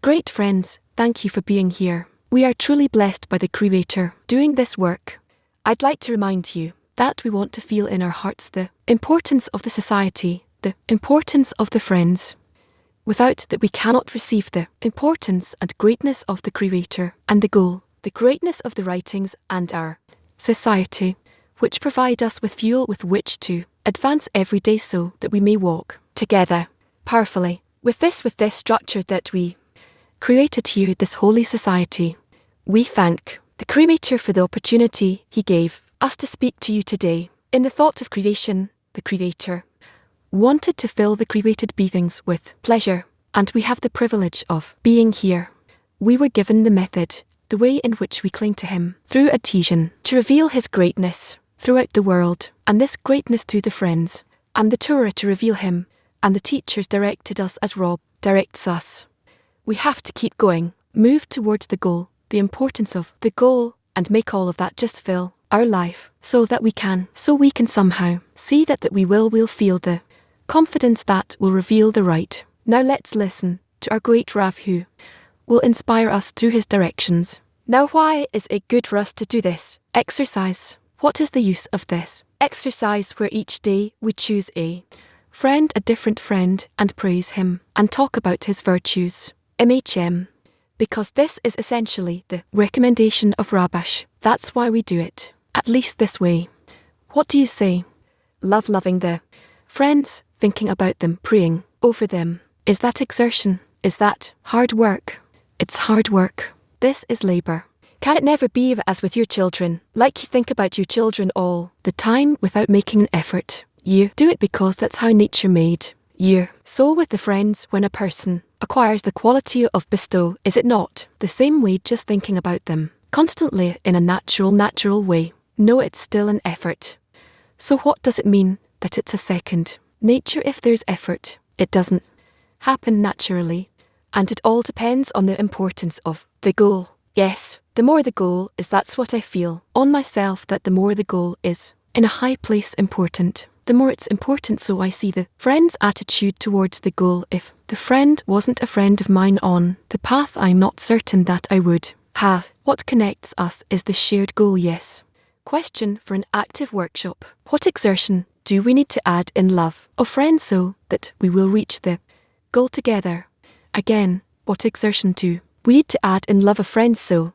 Great friends, thank you for being here. We are truly blessed by the Creator doing this work. I'd like to remind you that we want to feel in our hearts the importance of the society, the importance of the friends. Without that we cannot receive the importance and greatness of the Creator and the goal, the greatness of the writings and our society, which provide us with fuel with which to advance every day so that we may walk together powerfully with this structure that we created here, this holy society. We thank the Creator for the opportunity He gave us to speak to you today. In the thought of creation, the Creator wanted to fill the created beings with pleasure, and we have the privilege of being here. We were given the method, the way in which we cling to Him, through adhesion, to reveal His greatness throughout the world, and this greatness through the friends, and the Torah to reveal Him, and the teachers directed us as Rob directs us. We have to keep going, move towards the goal, the importance of the goal, and make all of that just fill our life, so we can somehow see that we will feel the confidence that will reveal the right. Now let's listen to our great Rav who will inspire us through his directions. Now why is it good for us to do this exercise? What is the use of this exercise where each day we choose a different friend, and praise him, and talk about his virtues? MHM. Because this is essentially the recommendation of Rabash. That's why we do it, at least this way. What do you say? Loving the friends, thinking about them, praying over them. Is that exertion? Is that hard work? It's hard work. This is labor. Can it never be as with your children, like you think about your children all the time without making an effort? You do it because that's how nature made you. So with the friends, when a person acquires the quality of bestow, is it not the same way, just thinking about them constantly in a natural way? No, it's still an effort. So what does it mean that it's a second nature if there's effort? It doesn't happen naturally, and it all depends on the importance of the goal. Yes, the more the goal is, that's what I feel on myself, that the more the goal is in a high place important, the more it's important. So I see the friend's attitude towards the goal. If the friend wasn't a friend of mine on the path, I'm not certain that I would have. What connects us is the shared goal. Yes. Question for an active workshop. What exertion do we need to add in love of friends so that we will reach the goal together? Again, what exertion do we need to add in love of friends so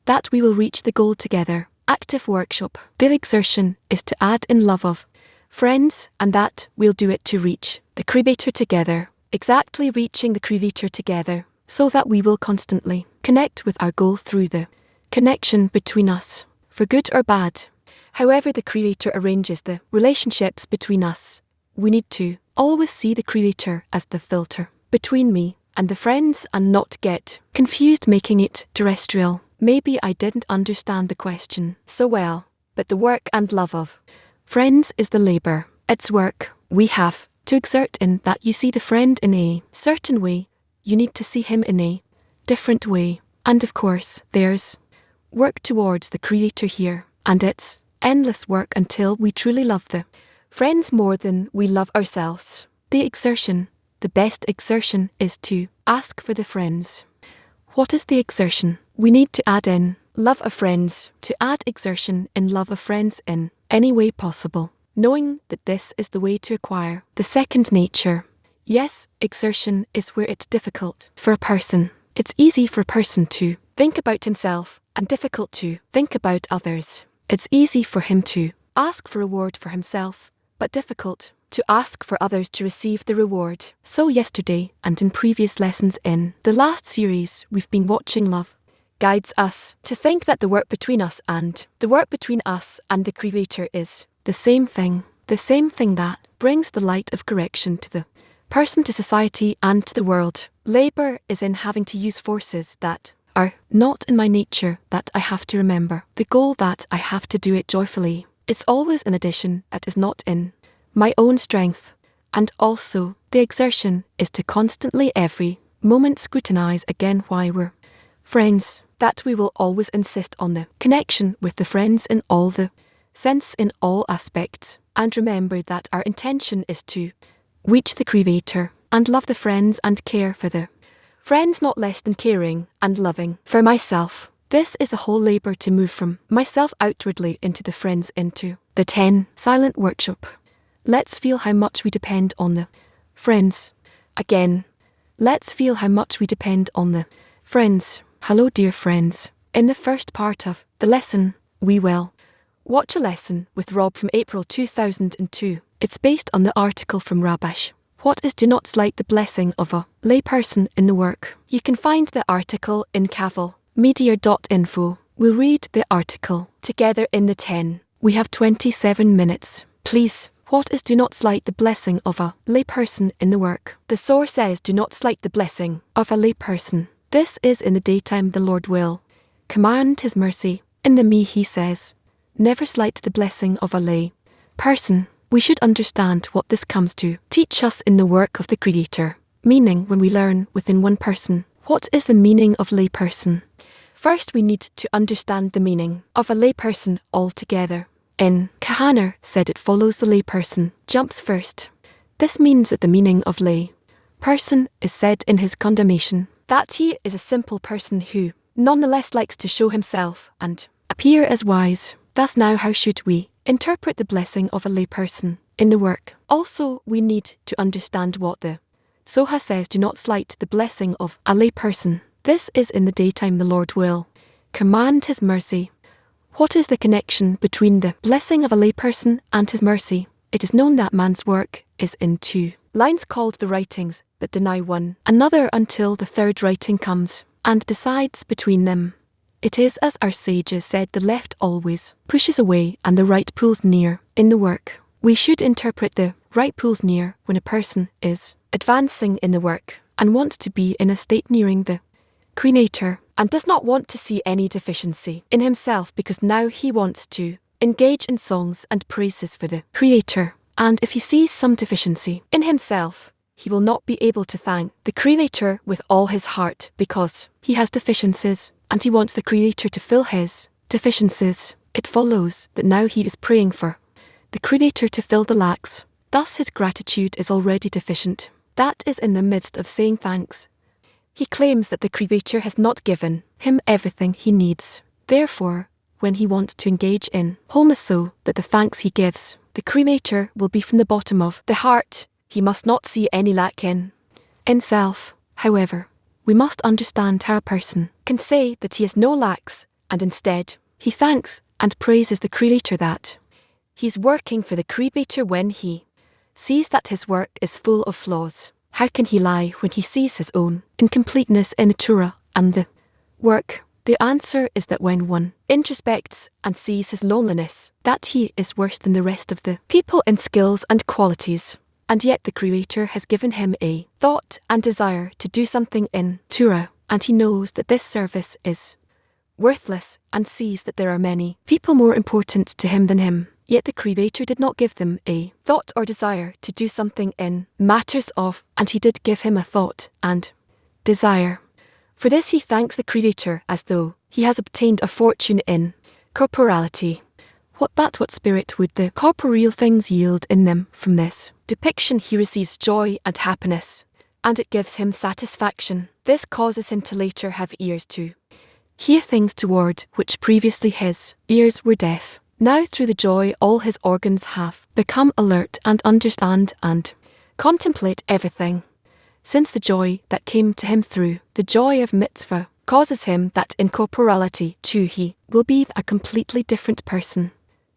that we will reach the goal together? Active workshop. The exertion is to add in love of friends, and that we'll do it to reach the Creator together. Exactly, reaching the Creator together, so that we will constantly connect with our goal through the connection between us, for good or bad. However the Creator arranges the relationships between us, we need to always see the Creator as the filter between me and the friends, and not get confused making it terrestrial. Maybe I didn't understand the question so well, but the work and love of friends is the labor. It's work we have to exert in that you see the friend in a certain way, you need to see him in a different way. And of course, there's work towards the Creator here, and it's endless work until we truly love the friends more than we love ourselves. The exertion, the best exertion, is to ask for the friends. What is the exertion? We need to add in love of friends, to add exertion in love of friends in any way possible, knowing that this is the way to acquire the second nature. Yes, exertion is where it's difficult for a person. It's easy for a person to think about himself and difficult to think about others. It's easy for him to ask for reward for himself, but difficult to ask for others to receive the reward. So yesterday and in previous lessons in the last series, we've been watching love guides us to think that the work between us and the Creator is the same thing that brings the light of correction to the person, to society, and to the world. Labor is in having to use forces that are not in my nature, that I have to remember the goal, that I have to do it joyfully. It's always an addition that is not in my own strength. And also, the exertion is to constantly every moment scrutinize again why we're friends, that we will always insist on the connection with the friends in all the sense, in all aspects, and remember that our intention is to reach the Creator and love the friends and care for the friends not less than caring and loving. For myself, this is the whole labour to move from myself outwardly into the friends into the 10 silent workshop. Let's feel how much we depend on the friends. Again, let's feel how much we depend on the friends. Hello dear friends. In the first part of the lesson, we will watch a lesson with Rob from April 2002. It's based on the article from Rabash. What is do not slight the blessing of a layperson in the work? You can find the article in cavalmedia.info. We'll read the article together in the 10. We have 27 minutes. Please, what is do not slight the blessing of a layperson in the work? The source says do not slight the blessing of a layperson. This is in the daytime the Lord will command his mercy. In the me he says, never slight the blessing of a lay person. We should understand what this comes to teach us in the work of the Creator. Meaning when we learn within one person, what is the meaning of layperson? First we need to understand the meaning of a layperson altogether. In Kahana said it follows the layperson jumps first. This means that the meaning of lay person is said in his condemnation that he is a simple person who nonetheless likes to show himself and appear as wise. Thus now how should we interpret the blessing of a layperson in the work? Also we need to understand what the Soha says do not slight the blessing of a layperson. This is in the daytime the Lord will command his mercy. What is the connection between the blessing of a layperson and his mercy? It is known that man's work is in 2 lines called the writings that deny one another until the third writing comes and decides between them. It is as our sages said, the left always pushes away and the right pulls near. In the work, we should interpret the right pulls near when a person is advancing in the work and wants to be in a state nearing the Creator and does not want to see any deficiency in himself because now he wants to engage in songs and praises for the Creator. And if he sees some deficiency in himself, he will not be able to thank the Creator with all his heart because he has deficiencies. And he wants the Creator to fill his deficiencies. It follows that now he is praying for the Creator to fill the lacks. Thus his gratitude is already deficient. That is in the midst of saying thanks. He claims that the Creator has not given him everything he needs. Therefore, when he wants to engage in wholeness so that the thanks he gives, the Creator will be from the bottom of the heart. He must not see any lack in self. However, we must understand how a person can say that he has no lacks, and instead, he thanks and praises the Creator that he's working for the Creator when he sees that his work is full of flaws. How can he lie when he sees his own incompleteness in the Torah and the work? The answer is that when one introspects and sees his loneliness, that he is worse than the rest of the people in skills and qualities. And yet the Creator has given him a thought and desire to do something in Torah, and he knows that this service is worthless and sees that there are many people more important to him than him. Yet the Creator did not give them a thought or desire to do something in matters of, and he did give him a thought and desire. For this he thanks the Creator as though he has obtained a fortune in corporality. What spirit would the corporeal things yield in them from this depiction? He receives joy and happiness, and it gives him satisfaction. This causes him to later have ears to hear things toward which previously his ears were deaf. Now through the joy all his organs have become alert and understand and contemplate everything. Since the joy that came to him through the joy of mitzvah causes him that in corporality too he will be a completely different person.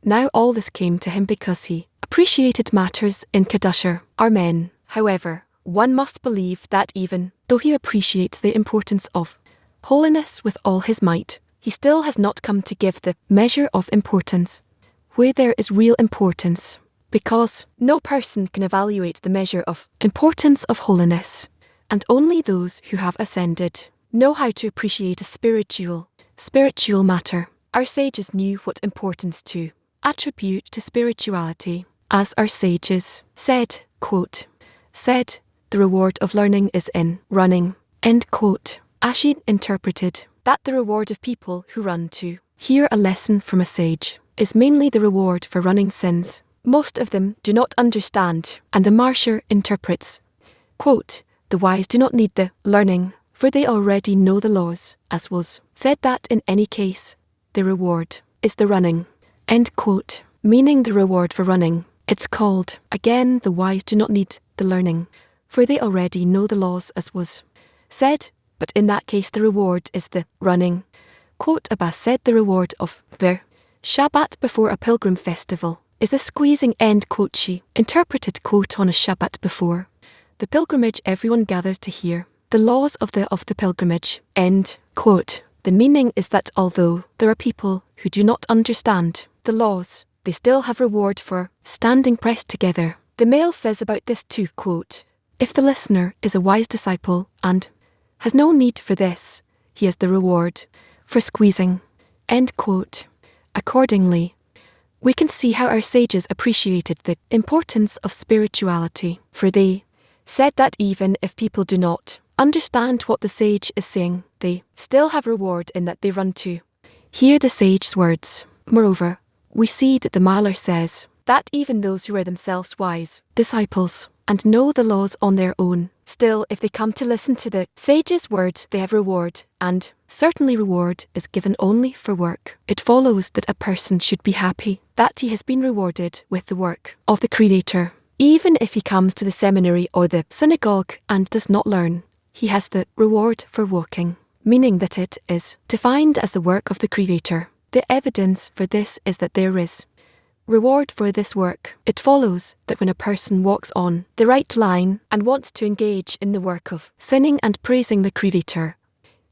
Now all this came to him because he appreciated matters in Kedusha. Amen. However, one must believe that even though he appreciates the importance of holiness with all his might, he still has not come to give the measure of importance where there is real importance, because no person can evaluate the measure of importance of holiness, and only those who have ascended know how to appreciate a spiritual matter. Our sages knew what importance to attribute to spirituality, as our sages said, quote, said, the reward of learning is in running, end quote. Ashin interpreted that the reward of people who run to hear a lesson from a sage is mainly the reward for running sins. Most of them do not understand, and the Marsher interprets, quote, the wise do not need the learning for they already know the laws, as was said that in any case, the reward is the running. End quote. Meaning the reward for running. It's called, again, the wise do not need the learning, for they already know the laws, as was said, but in that case the reward is the running. Quote, Abbas said the reward of the Shabbat before a pilgrim festival is the squeezing. End quote. She interpreted, quote, on a Shabbat before the pilgrimage everyone gathers to hear the laws of the pilgrimage. End quote. The meaning is that although there are people who do not understand the laws, they still have reward for standing pressed together. The male says about this too, quote, if the listener is a wise disciple and has no need for this, he has the reward for squeezing. End quote. Accordingly, we can see how our sages appreciated the importance of spirituality, for they said that even if people do not understand what the sage is saying, they still have reward in that they run to hear the sage's words. Moreover, we see that the Maler says that even those who are themselves wise disciples and know the laws on their own, still if they come to listen to the sage's words, they have reward, and certainly reward is given only for work. It follows that a person should be happy that he has been rewarded with the work of the Creator. Even if he comes to the seminary or the synagogue and does not learn, he has the reward for walking, meaning that it is defined as the work of the Creator. The evidence for this is that there is reward for this work. It follows that when a person walks on the right line and wants to engage in the work of sinning and praising the Creator,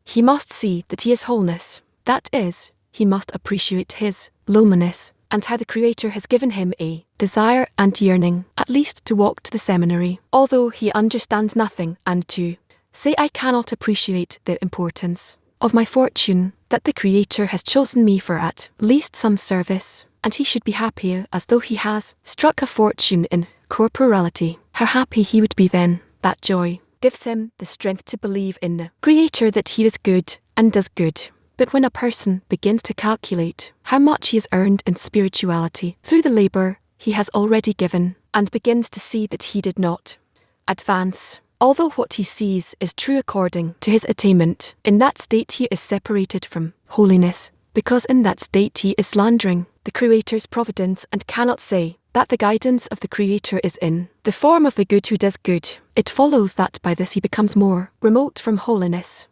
he must see that he is wholeness. That is, he must appreciate his lowliness and how the Creator has given him a desire and yearning, at least to walk to the seminary, although he understands nothing, and to say, I cannot appreciate the importance of my fortune, that the Creator has chosen me for at least some service, and he should be happy as though he has struck a fortune in corporality. How happy he would be then. That joy gives him the strength to believe in the Creator that he is good and does good. But when a person begins to calculate how much he has earned in spirituality through the labour he has already given, and begins to see that he did not advance, although what he sees is true according to his attainment, in that state he is separated from holiness, because in that state he is slandering the Creator's providence and cannot say that the guidance of the Creator is in the form of the good who does good. It follows that by this he becomes more remote from holiness.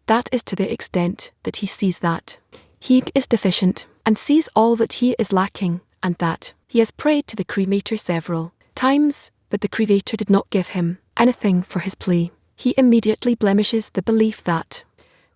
That is to the extent that he sees that he is deficient and sees all that he is lacking, and that he has prayed to the Creator several times, but the Creator did not give him anything for his plea. He immediately blemishes the belief that,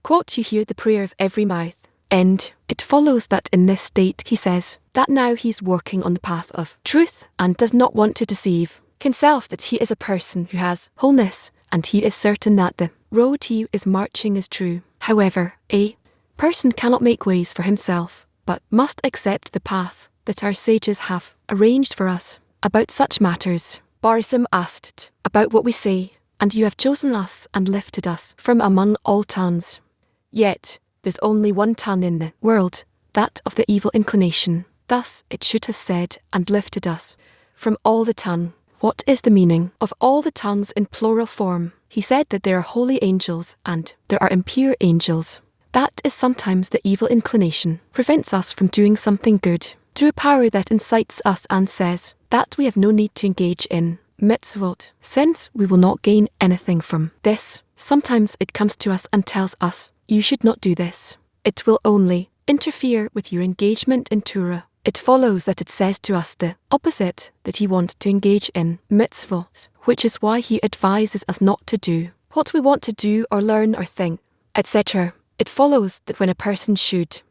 quote, you hear the prayer of every mouth. End. It follows that in this state he says that now he's walking on the path of truth and does not want to deceive himself, that he is a person who has wholeness, and he is certain that the road he is marching is true. However, a person cannot make ways for himself, but must accept the path that our sages have arranged for us. About such matters, Barisim asked about what we say, and you have chosen us and lifted us from among all tongues. Yet, there's only one tongue in the world, that of the evil inclination. Thus it should have said, and lifted us from all the tongue. What is the meaning of all the tongues in plural form? He said that there are holy angels and there are impure angels. That is sometimes the evil inclination prevents us from doing something good, through a power that incites us and says that we have no need to engage in mitzvot, since we will not gain anything from this. Sometimes it comes to us and tells us, you should not do this. It will only interfere with your engagement in Torah. It follows that it says to us the opposite, that he wants to engage in mitzvot, which is why he advises us not to do what we want to do or learn or think, etc. It follows that when a person should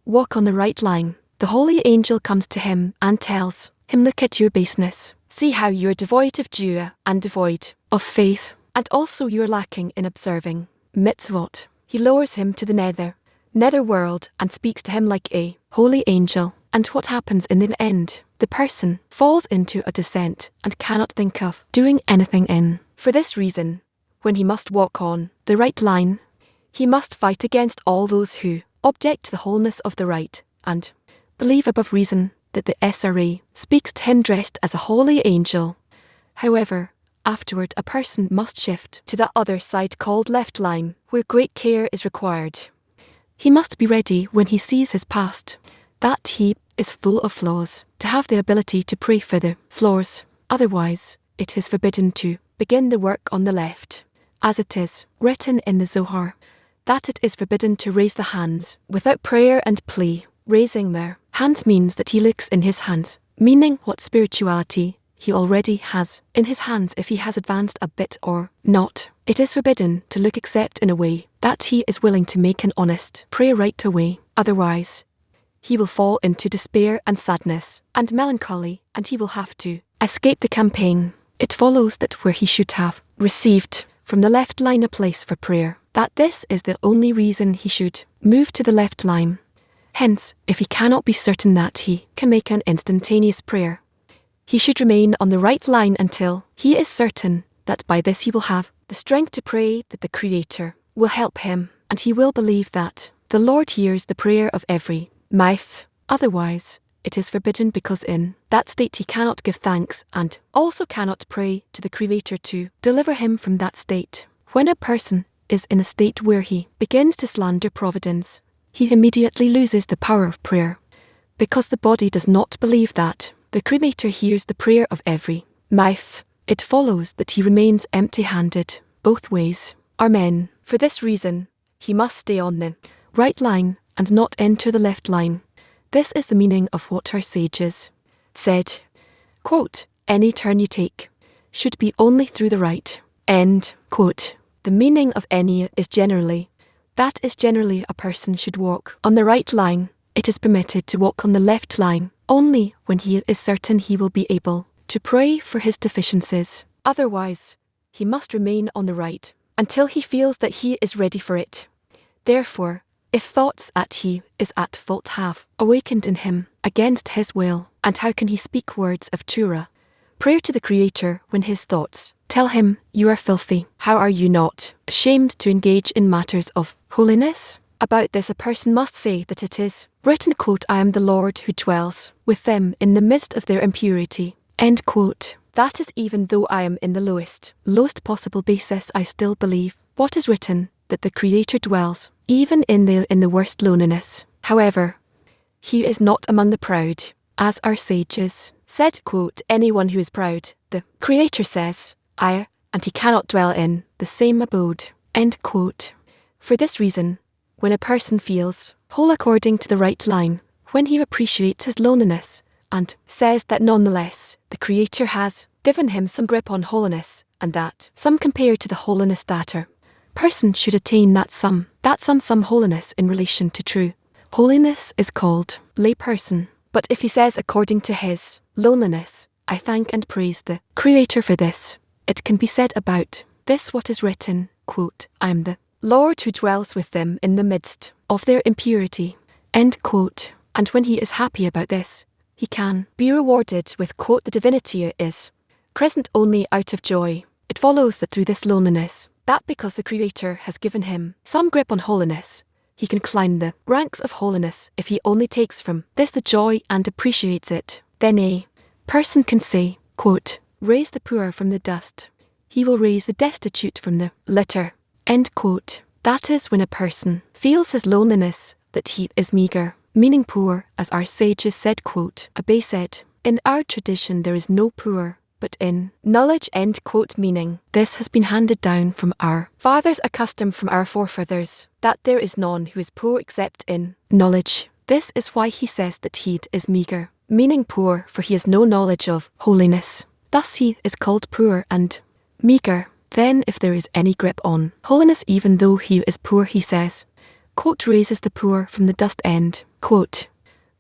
walk on the right line, the holy angel comes to him and tells him, look at your baseness. See how you are devoid of Jewah and devoid of faith, and also you are lacking in observing mitzvot. He lowers him to the nether world and speaks to him like a holy angel. And what happens in the end? The person falls into a descent and cannot think of doing anything in. For this reason, when he must walk on the right line, he must fight against all those who object to the wholeness of the right, and believe above reason that the SRA speaks to him dressed as a holy angel. However, Afterward, a person must shift to the other side called left line, where great care is required. He must be ready when he sees his past, that he is full of flaws, to have the ability to pray for the flaws. Otherwise, it is forbidden to begin the work on the left, as it is written in the Zohar, that it is forbidden to raise the hands without prayer and plea. Raising their hands means that he looks in his hands, meaning what spirituality he already has in his hands, if he has advanced a bit or not. It is forbidden to look except in a way that he is willing to make an honest prayer right away. Otherwise, he will fall into despair and sadness and melancholy, and he will have to escape the campaign. It follows that where he should have received from the left line a place for prayer, that this is the only reason he should move to the left line. Hence, if he cannot be certain that he can make an instantaneous prayer, he should remain on the right line until he is certain that by this he will have the strength to pray, that the Creator will help him, and he will believe that the Lord hears the prayer of every mouth. Otherwise, it is forbidden, because in that state he cannot give thanks and also cannot pray to the Creator to deliver him from that state. When a person is in a state where he begins to slander Providence, he immediately loses the power of prayer, because the body does not believe that the Creator hears the prayer of every mouth. It follows that he remains empty-handed both ways. Amen. For this reason, he must stay on the right line and not enter the left line. This is the meaning of what our sages said. Quote, any turn you take should be only through the right. End quote. The meaning of any is generally a person should walk on the right line. It is permitted to walk on the left line only when he is certain he will be able to pray for his deficiencies. Otherwise, he must remain on the right until he feels that he is ready for it. Therefore, if thoughts that he is at fault have awakened in him against his will, and how can he speak words of Torah, prayer to the Creator, when his thoughts tell him, you are filthy? How are you not ashamed to engage in matters of holiness? About this a person must say that it is written, quote, I am the Lord who dwells with them in the midst of their impurity. End quote. That is, even though I am in the lowest possible basis, I still believe what is written, that the Creator dwells even in the worst loneliness. However, he is not among the proud, as our sages said, quote, anyone who is proud, the Creator says, and he cannot dwell in the same abode. End quote. For this reason, when a person feels whole according to the right line, when he appreciates his loneliness, and says that nonetheless the Creator has given him some grip on holiness, and that some compared to the holiness that a person should attain, that some holiness in relation to true holiness is called lay person. But if he says according to his loneliness, I thank and praise the Creator for this, it can be said about this what is written, quote, I am the Lord who dwells with them in the midst of their impurity. End quote. And when he is happy about this, he can be rewarded with, quote, the divinity is present only out of joy. It follows that through this loneliness, that because the Creator has given him some grip on holiness, he can climb the ranks of holiness if he only takes from this the joy and appreciates it. Then a person can say, quote, raise the poor from the dust, he will raise the destitute from the litter. End quote. That is when a person feels his loneliness, that he is meagre, meaning poor, as our sages said, quote, Abay said, in our tradition there is no poor, but in knowledge. End quote. Meaning, this has been handed down from our fathers, a custom from our forefathers, that there is none who is poor except in knowledge. This is why he says that he is meagre, meaning poor, for he has no knowledge of holiness. Thus he is called poor and meagre. Then if there is any grip on holiness, even though he is poor, he says, quote, raises the poor from the dust. End quote.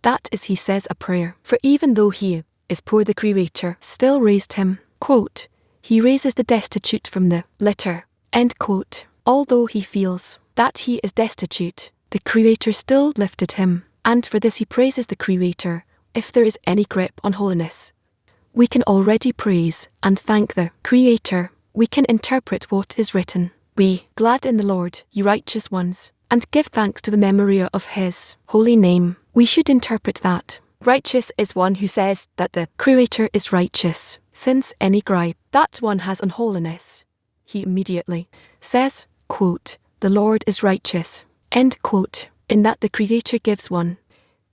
That is, he says a prayer, for even though he is poor, the Creator still raised him, quote, he raises the destitute from the litter. End quote. Although he feels that he is destitute, the Creator still lifted him, and for this he praises the Creator. If there is any grip on holiness, we can already praise and thank the Creator. We can interpret what is written. Be glad in the Lord, you righteous ones, and give thanks to the memory of his holy name. We should interpret that righteous is one who says that the Creator is righteous, since any gripe that one has unholiness, he immediately says, quote, "The Lord is righteous," end quote, in that the Creator gives one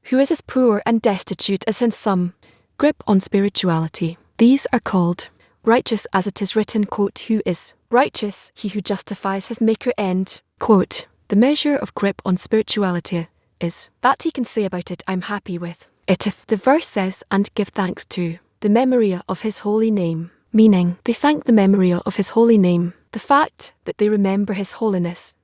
who is as poor and destitute as him some grip on spirituality. These are called righteous, as it is written, quote, "Who is righteous? He who justifies his Maker," end quote. The measure of grip on spirituality is that he can say about it, "I'm happy with it." If the verse says, "And give thanks to the memory of his holy name," meaning they thank the memory of his holy name, the fact that they remember his holiness.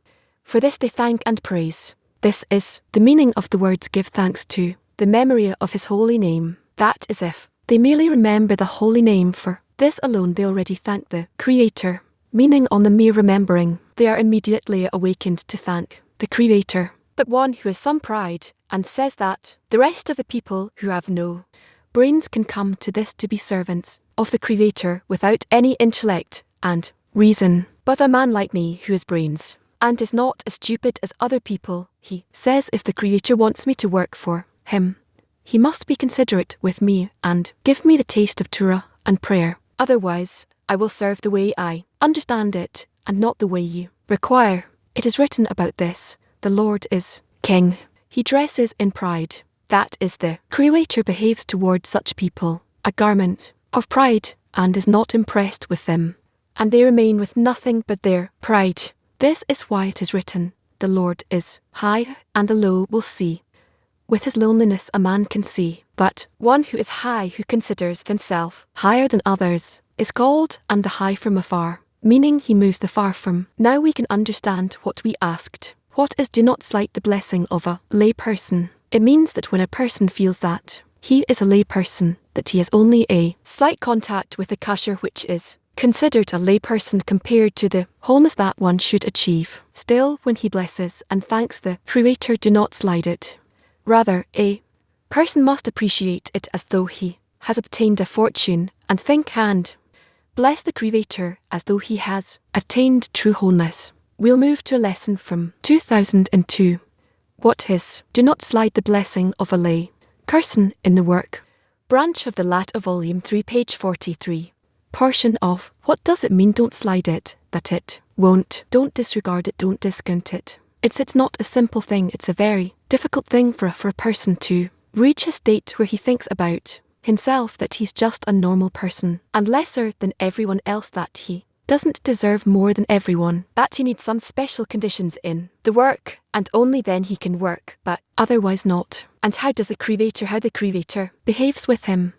For this they thank and praise. This is the meaning of the words "give thanks to the memory of his holy name." That is, if they merely remember the holy name, for this alone they already thank the Creator, meaning on the mere remembering, they are immediately awakened to thank the Creator. But one who has some pride and says that the rest of the people who have no brains can come to this to be servants of the Creator without any intellect and reason. But a man like me who has brains and is not as stupid as other people, he says, if the Creator wants me to work for him, he must be considerate with me and give me the taste of Torah and prayer. Otherwise, I will serve the way I understand it and not the way you require. It is written about this, "The Lord is King." He dresses in pride. That is, the Creator behaves towards such people a garment of pride and is not impressed with them, and they remain with nothing but their pride. This is why it is written, "The Lord is high, and the low will see." With his loneliness a man can see, but one who is high, who considers himself higher than others, is called "and the high from afar," meaning he moves the far from. Now we can understand what we asked. What is "do not slight the blessing of a lay person"? It means that when a person feels that he is a lay person, that he has only a slight contact with the kasher, which is considered a lay person compared to the wholeness that one should achieve. Still, when he blesses and thanks the Creator, do not slide it. Rather, a person must appreciate it as though he has obtained a fortune and think and bless the Creator as though he has attained true wholeness. We'll move to a lesson from 2002. What is "do not slide the blessing of a lay person" in the work branch of the Lat of Volume 3, page 43. Portion of "What does it mean, don't slide it?" That it won't. Don't disregard it, don't discount it. It's not a simple thing, it's a very difficult thing for a person to reach a state where he thinks about himself that he's just a normal person and lesser than everyone else, that he doesn't deserve more than everyone, that he needs some special conditions in the work and only then he can work, but otherwise not. And how the Creator behaves with him?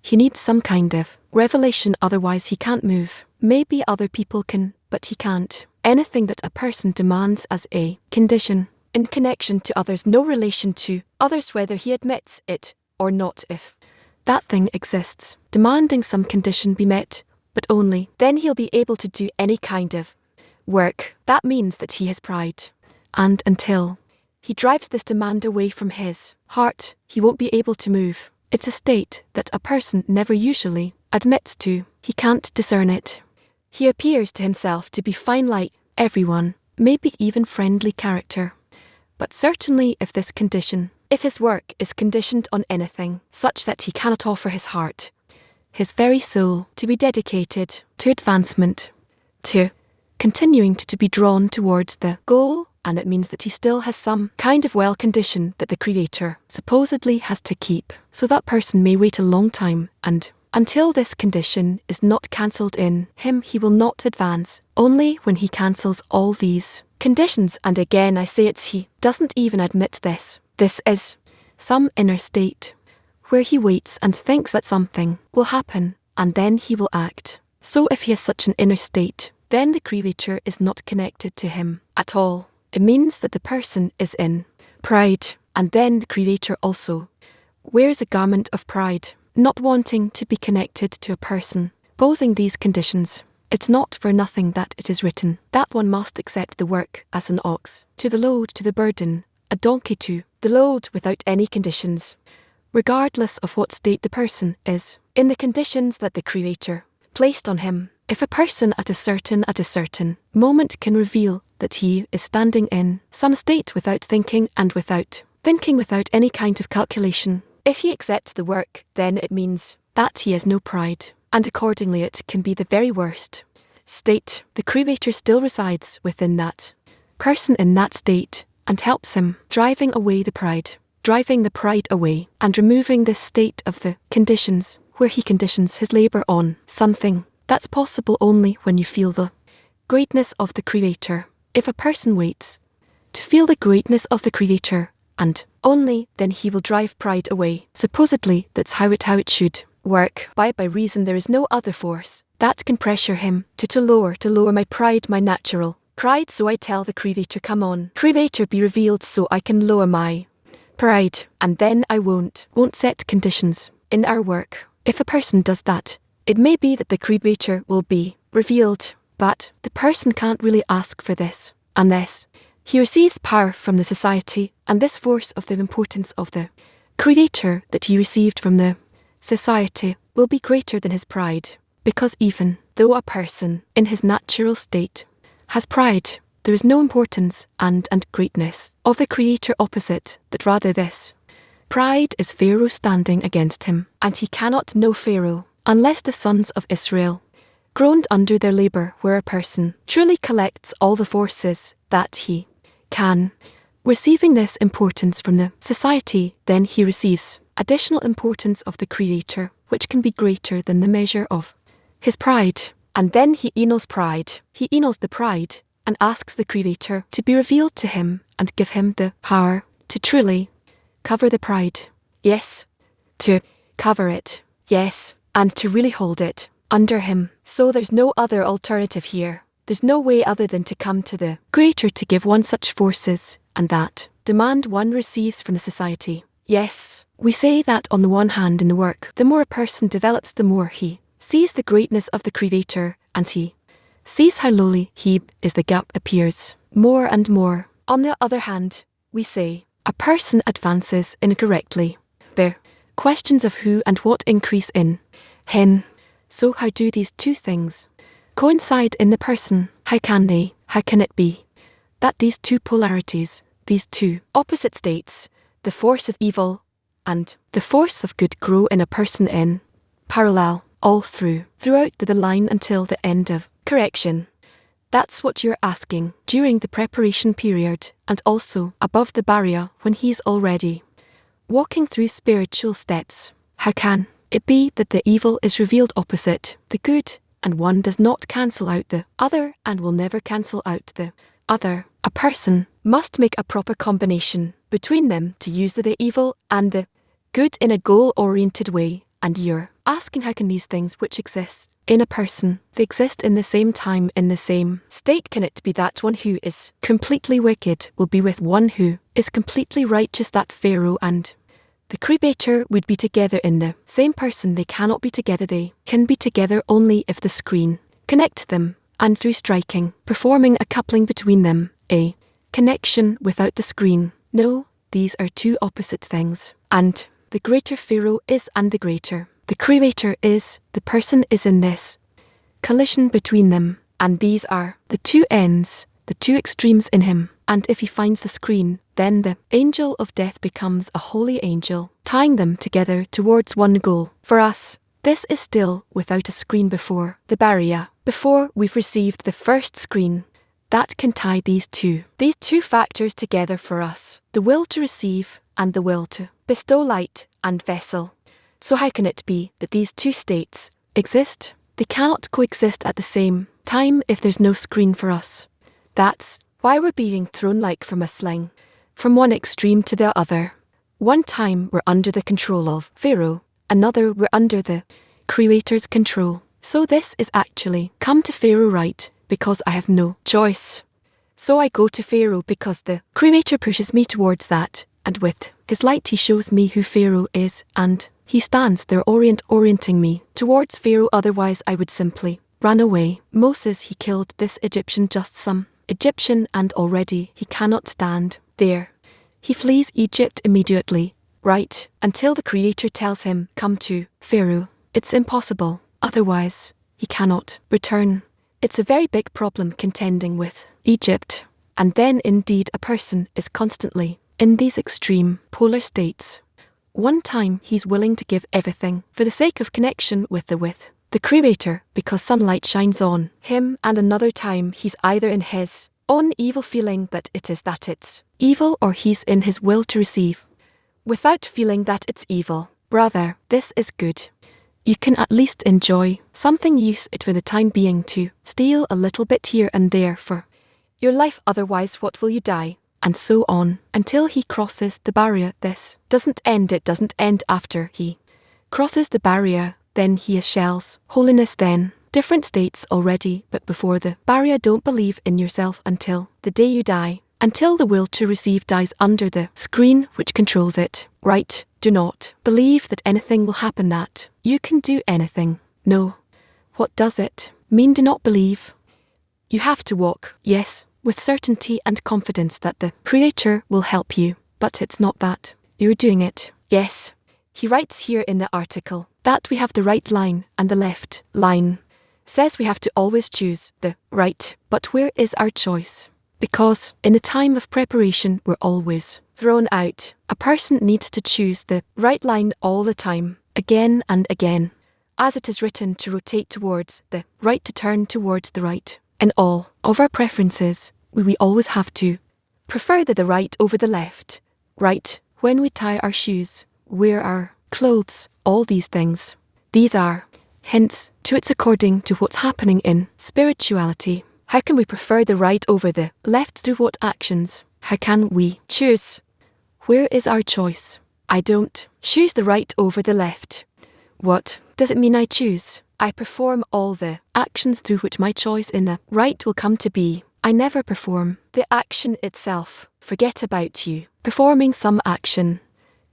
He needs some kind of revelation, otherwise he can't move. Maybe other people can, but he can't. Anything that a person demands as a condition in connection to others, no relation to others, whether he admits it or not, if that thing exists, demanding some condition be met, but only then he'll be able to do any kind of work. That means that he has pride. And until he drives this demand away from his heart, he won't be able to move. It's a state that a person never usually admits to. He can't discern it. He appears to himself to be fine, like everyone, maybe even friendly character. But certainly if his work is conditioned on anything, such that he cannot offer his heart, his very soul, to be dedicated to advancement, to continuing to be drawn towards the goal, and it means that he still has some kind of condition that the Creator supposedly has to keep. So that person may wait a long time, and until this condition is not cancelled in him, he will not advance. Only when he cancels all these conditions, and again I say he doesn't even admit this. This is some inner state where he waits and thinks that something will happen, and then he will act. So if he has such an inner state, then the Creator is not connected to him at all. It means that the person is in pride, and then the Creator also wears a garment of pride, not wanting to be connected to a person posing these conditions. It's not for nothing that it is written that one must accept the work as an ox to the load, to the burden, a donkey to the load, without any conditions, regardless of what state the person is in, the conditions that the Creator placed on him. If a person at a certain moment can reveal that he is standing in some state without thinking without any kind of calculation, if he accepts the work, then it means that he has no pride. and accordingly it can be the very worst state. The Creator still resides within that person in that state and helps him, driving the pride away, and removing this state of the conditions where he conditions his labor on something that's possible only when you feel the greatness of the Creator. If a person waits to feel the greatness of the Creator, and only then he will drive pride away. Supposedly, that's how it should work. By reason there is no other force that can pressure him to lower my pride, my natural pride. So I tell the Creator, come on, Creator, be revealed so I can lower my pride, and then I won't set conditions in our work. If a person does that, it may be that the Creator will be revealed, but the person can't really ask for this unless he receives power from the society, and this force of the importance of the Creator that he received from the society will be greater than his pride. Because even though a person in his natural state has pride, there is no importance and greatness of the Creator opposite, but rather this pride is Pharaoh standing against him, and he cannot know Pharaoh unless the sons of Israel groaned under their labor, where a person truly collects all the forces that he can. Receiving this importance from the society, then he receives additional importance of the Creator, which can be greater than the measure of his pride. And then he enos the pride, and asks the Creator to be revealed to him and give him the power to truly cover the pride. Yes, to cover it. Yes, and to really hold it under him. So there's no other alternative here. There's no way other than to come to the Creator to give one such forces, and that demand one receives from the society. Yes, we say that on the one hand in the work, the more a person develops, the more he sees the greatness of the Creator, and he sees how lowly he is, the gap appears more and more. On the other hand, we say a person advances incorrectly. The questions of who and what increase in him. So how do these two things coincide in the person? How can it be that these two polarities, these two opposite states, the force of evil and the force of good, grow in a person in parallel all throughout the line until the end of correction? That's what you're asking during the preparation period, and also above the barrier when he's already walking through spiritual steps. How can it be that the evil is revealed opposite the good, and one does not cancel out the other and will never cancel out the other? A person must make a proper combination between them to use the evil and the good in a goal-oriented way. And you're asking, how can these things which exist in a person, they exist in the same time, in the same state? Can it be that one who is completely wicked will be with one who is completely righteous, that Pharaoh and the Creator would be together in the same person? They cannot be together. They can be together only if the screen connects them, and through striking, performing a coupling between them, a connection without the screen. No, these are two opposite things. And the greater Pharaoh is, and the greater the Creator is, the person is in this collision between them, and these are the two ends, the two extremes in him. And if he finds the screen, then the angel of death becomes a holy angel, tying them together towards one goal. For us, this is still without a screen before the barrier, before we've received the first screen that can tie these two factors together for us, the will to receive and the will to bestow light and vessel. So how can it be that these two states exist? They cannot coexist at the same time if there's no screen for us. That's why we're being thrown like from a sling, from one extreme to the other. One time we're under the control of Pharaoh, another we're under the Creator's control. So this is actually come to Pharaoh, right, because I have no choice. So I go to Pharaoh because the Creator pushes me towards that, and with his light he shows me who Pharaoh is, and he stands there orienting me towards Pharaoh. Otherwise I would simply run away. Moses, he killed this Egyptian, just some Egyptian, and already he cannot stand there. He flees Egypt immediately, right, until the Creator tells him, come to Pharaoh. It's impossible, otherwise he cannot return. It's a very big problem contending with Egypt. And then indeed a person is constantly in these extreme polar states. One time he's willing to give everything for the sake of connection with the the creator because sunlight shines on him, and another time he's either in his own evil feeling that it's evil, or he's in his will to receive without feeling that it's evil. Rather, this is good. You can at least enjoy something, use it for the time being to steal a little bit here and there for your life, otherwise what will you die? And so on, until he crosses the barrier. This doesn't end, it doesn't end after he crosses the barrier, then he is shells. Holiness then, different states already, but before the barrier don't believe in yourself until the day you die, until the will to receive dies under the screen which controls it. Right, do not believe that anything will happen, that you can do anything. No. What does it mean, do not believe? You have to walk, yes, with certainty and confidence that the Creator will help you, but it's not that you're doing it. Yes, he writes here in the article that we have the right line and the left line. Says we have to always choose the right, but where is our choice? Because in the time of preparation we're always thrown out. A person needs to choose the right line all the time, again and again. As it is written, to rotate towards the right, to turn towards the right. In all of our preferences, we always have to prefer the right over the left. Right, when we tie our shoes, wear our clothes, all these things. These are hints to it's according to what's happening in spirituality. How can we prefer the right over the left? Through what actions? How can we choose? Where is our choice? I don't choose the right over the left. What does it mean I choose? I perform all the actions through which my choice in the right will come to be. I never perform the action itself. Forget about you performing some action.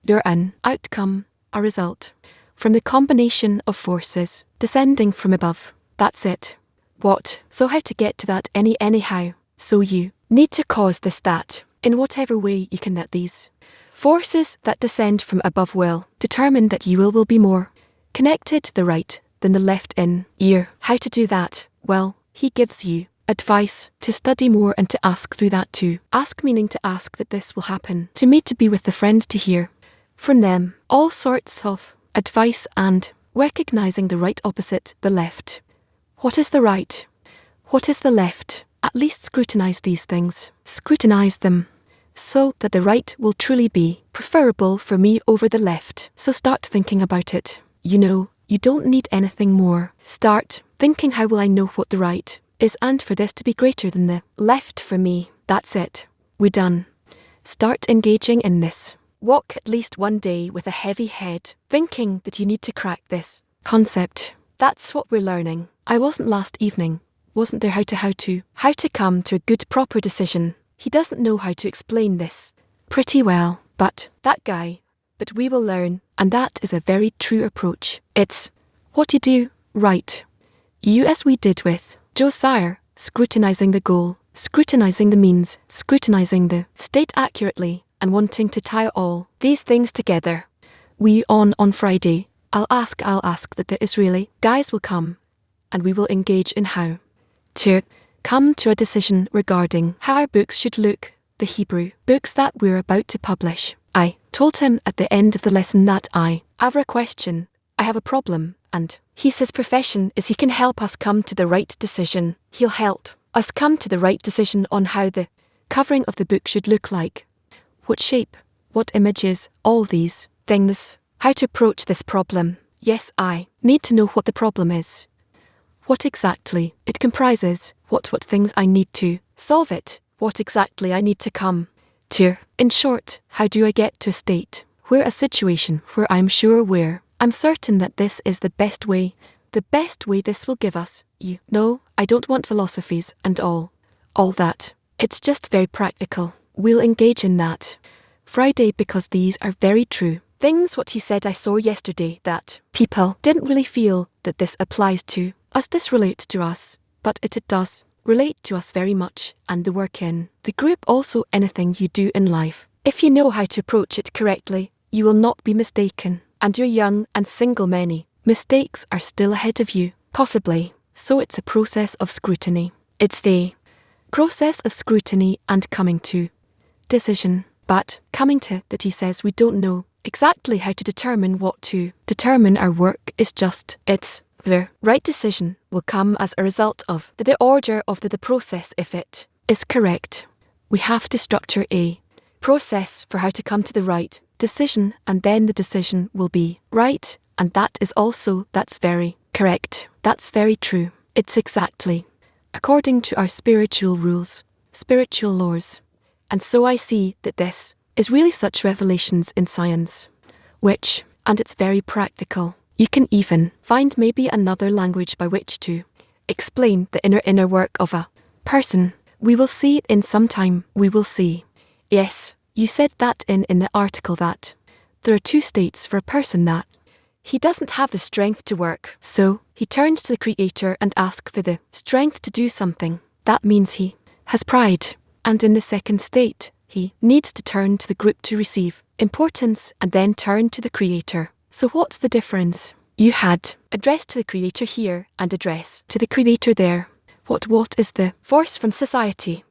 You're an outcome, a result, from the combination of forces descending from above. That's it. What? So how to get to that anyhow? So you need to cause this, that, in whatever way you can, that these forces that descend from above will determine that you will be more connected to the right than the left in ear. How to do that? Well, he gives you advice to study more and to ask through that too. Ask meaning to ask that this will happen to me, to be with the friends, to hear from them all sorts of advice, and recognizing the right opposite the left. What is the right? What is the left? At least scrutinize these things. Scrutinize them so that the right will truly be preferable for me over the left. So start thinking about it. You know, you don't need anything more. Start thinking, how will I know what the right is, and for this to be greater than the left for me? That's it. We're done. Start engaging in this. Walk at least one day with a heavy head, thinking that you need to crack this concept. That's what we're learning. I wasn't last evening. Wasn't there how to come to a good proper decision. He doesn't know how to explain this pretty well, but that guy. But we will learn, and that is a very true approach. It's what you do right. You, as we did with Josiah, scrutinizing the goal, scrutinizing the means, scrutinizing the state accurately, and wanting to tie all these things together. We on Friday, I'll ask that the Israeli guys will come, and we will engage in how to come to a decision regarding how our books should look, the Hebrew books that we're about to publish. I told him at the end of the lesson that I have a question, I have a problem, and he says profession is he can help us come to the right decision. He'll help us come to the right decision on how the covering of the book should look like, what shape, what images, all these things, how to approach this problem. Yes, I need to know what the problem is, what exactly it comprises, what things I need to solve it, what exactly I need to come to. In short, how do I get to a state where a situation where I'm certain that this is the best way this will give us. You know, I don't want philosophies and all that. It's just very practical. We'll engage in that Friday, because these are very true things. What he said I saw yesterday, that people didn't really feel that this applies to us, this relates to us, but it does relate to us very much, and the work in the group also. Anything you do in life, if you know how to approach it correctly, you will not be mistaken, and you're young and single, many mistakes are still ahead of you, possibly. So it's a process of scrutiny. It's the process of scrutiny and coming to decision, but coming to that, he says we don't know exactly how to determine what to determine. Our work is just, it's The right decision will come as a result of the order of the process if it is correct. We have to structure a process for how to come to the right decision, and then the decision will be right, and that's very correct. That's very true. It's exactly according to our spiritual rules, spiritual laws. And so I see that this is really such revelations in science, and it's very practical. You can even find maybe another language by which to explain the inner work of a person. We will see it in some time. We will see. Yes, you said that in the article that there are two states for a person, that he doesn't have the strength to work, so he turns to the Creator and asks for the strength to do something. That means he has pride. And in the second state, he needs to turn to the group to receive importance and then turn to the Creator. So what's the difference? You had address to the Creator here and address to the Creator there. What is the force from society?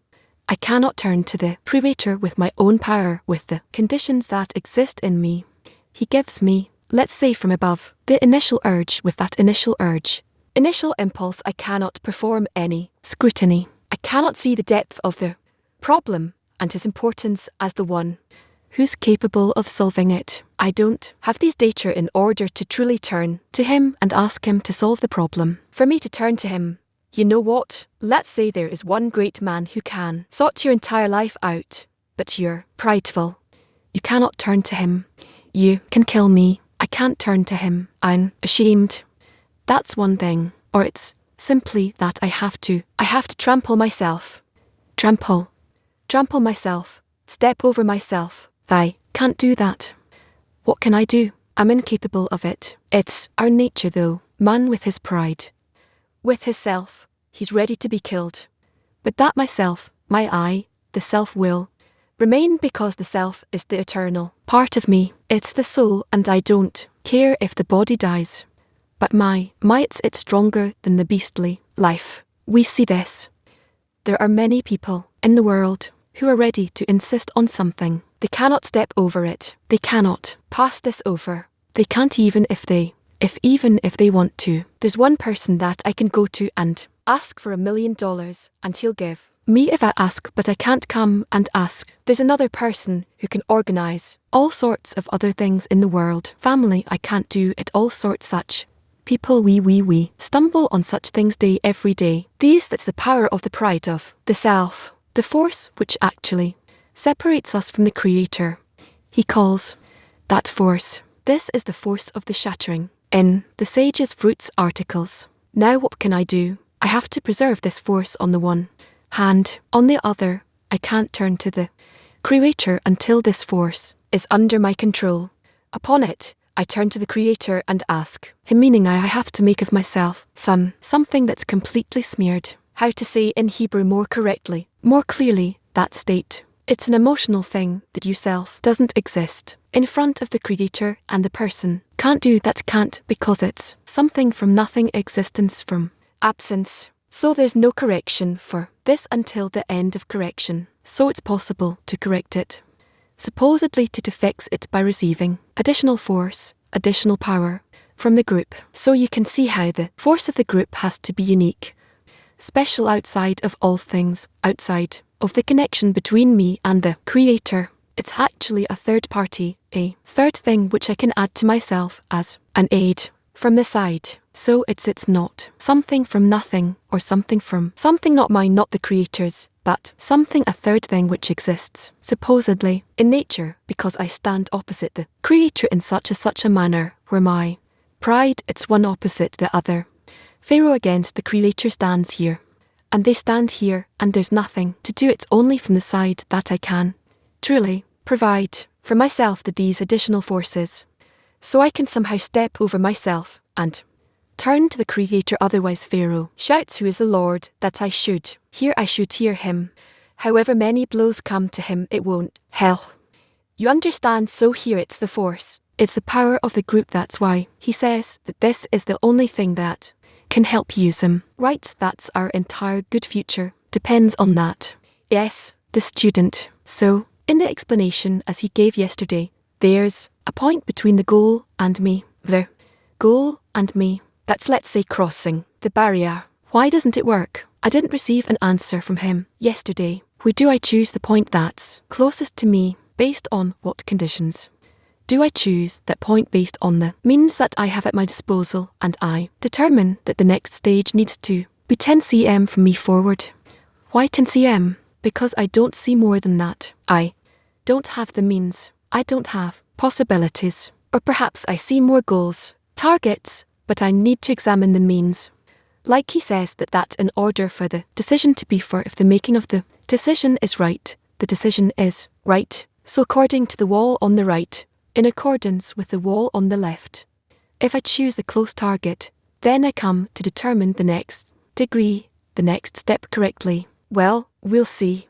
I cannot turn to the Creator with my own power, with the conditions that exist in me. He gives me, let's say from above, the initial urge. With that initial impulse, I cannot perform any scrutiny. I cannot see the depth of the problem and his importance as the one who's capable of solving it. I don't have these data in order to truly turn to him and ask him to solve the problem. For me to turn to him, you know what? Let's say there is one great man who can sort your entire life out, but you're prideful. You cannot turn to him. You can kill me. I can't turn to him. I'm ashamed. That's one thing. Or it's simply that I have to trample myself. Trample myself. Step over myself. I can't do that. What can I do? I'm incapable of it. It's our nature though. Man with his pride, with his self, he's ready to be killed. But that myself, my I, the self will remain, because the self is the eternal part of me. It's the soul, and I don't care if the body dies. But it's stronger than the beastly life. We see this. There are many people in the world who are ready to insist on something. They cannot step over it. They cannot pass this over. They can't even if they want to. There's one person that I can go to and ask for $1 million and he'll give me if I ask, but I can't come and ask. There's another person who can organize all sorts of other things in the world. Family, I can't do it. All sorts such people, we stumble on such things every day. That's the power of the pride of the self, the force which actually separates us from the Creator. He calls that force. This is the force of the shattering. In the Sage's Fruits articles. Now what can I do? I have to preserve this force on the one hand. On the other, I can't turn to the Creator until this force is under my control. Upon it, I turn to the Creator and ask him, meaning I have to make of myself something that's completely smeared. How to say in Hebrew more correctly, more clearly, that state. It's an emotional thing that yourself doesn't exist in front of the Creator, and the person can't do that, can't, because it's something from nothing, existence from absence. So there's no correction for this until the end of correction. So it's possible to correct it, supposedly to fix it by receiving additional force, additional power from the group. So you can see how the force of the group has to be unique, special, outside of all things, outside of the connection between me and the Creator. It's actually a third party, a third thing which I can add to myself as an aid from the side. So it's not something from nothing, or something from something not mine, not the Creator's, but something, a third thing which exists, supposedly, in nature, because I stand opposite the Creator in such a manner, where my pride, it's one opposite the other. Pharaoh against the Creator stands here, and they stand here, and there's nothing to do. It's only from the side that I can truly provide for myself these additional forces, so I can somehow step over myself and turn to the Creator. Otherwise Pharaoh shouts, who is the Lord, that I should hear him. However many blows come to him, it won't help. You understand? So here it's the force, it's the power of the group. That's why he says that this is the only thing that can help use him. Right, that's our entire good future depends on that. Yes, the student. So, in the explanation as he gave yesterday, there's a point between the goal and me. The goal and me. That's, let's say, crossing the barrier. Why doesn't it work? I didn't receive an answer from him yesterday. Where do I choose the point that's closest to me based on what conditions? Do I choose that point based on the means that I have at my disposal, and I determine that the next stage needs to be 10 cm from me forward? Why 10 cm? Because I don't see more than that. I don't have the means. I don't have possibilities. Or perhaps I see more goals, targets, but I need to examine the means. Like he says that in order for the decision to be for, if the making of the decision is right, the decision is right. So according to the wall on the right, in accordance with the wall on the left. If I choose the close target, then I come to determine the next degree, the next step correctly. Well, we'll see.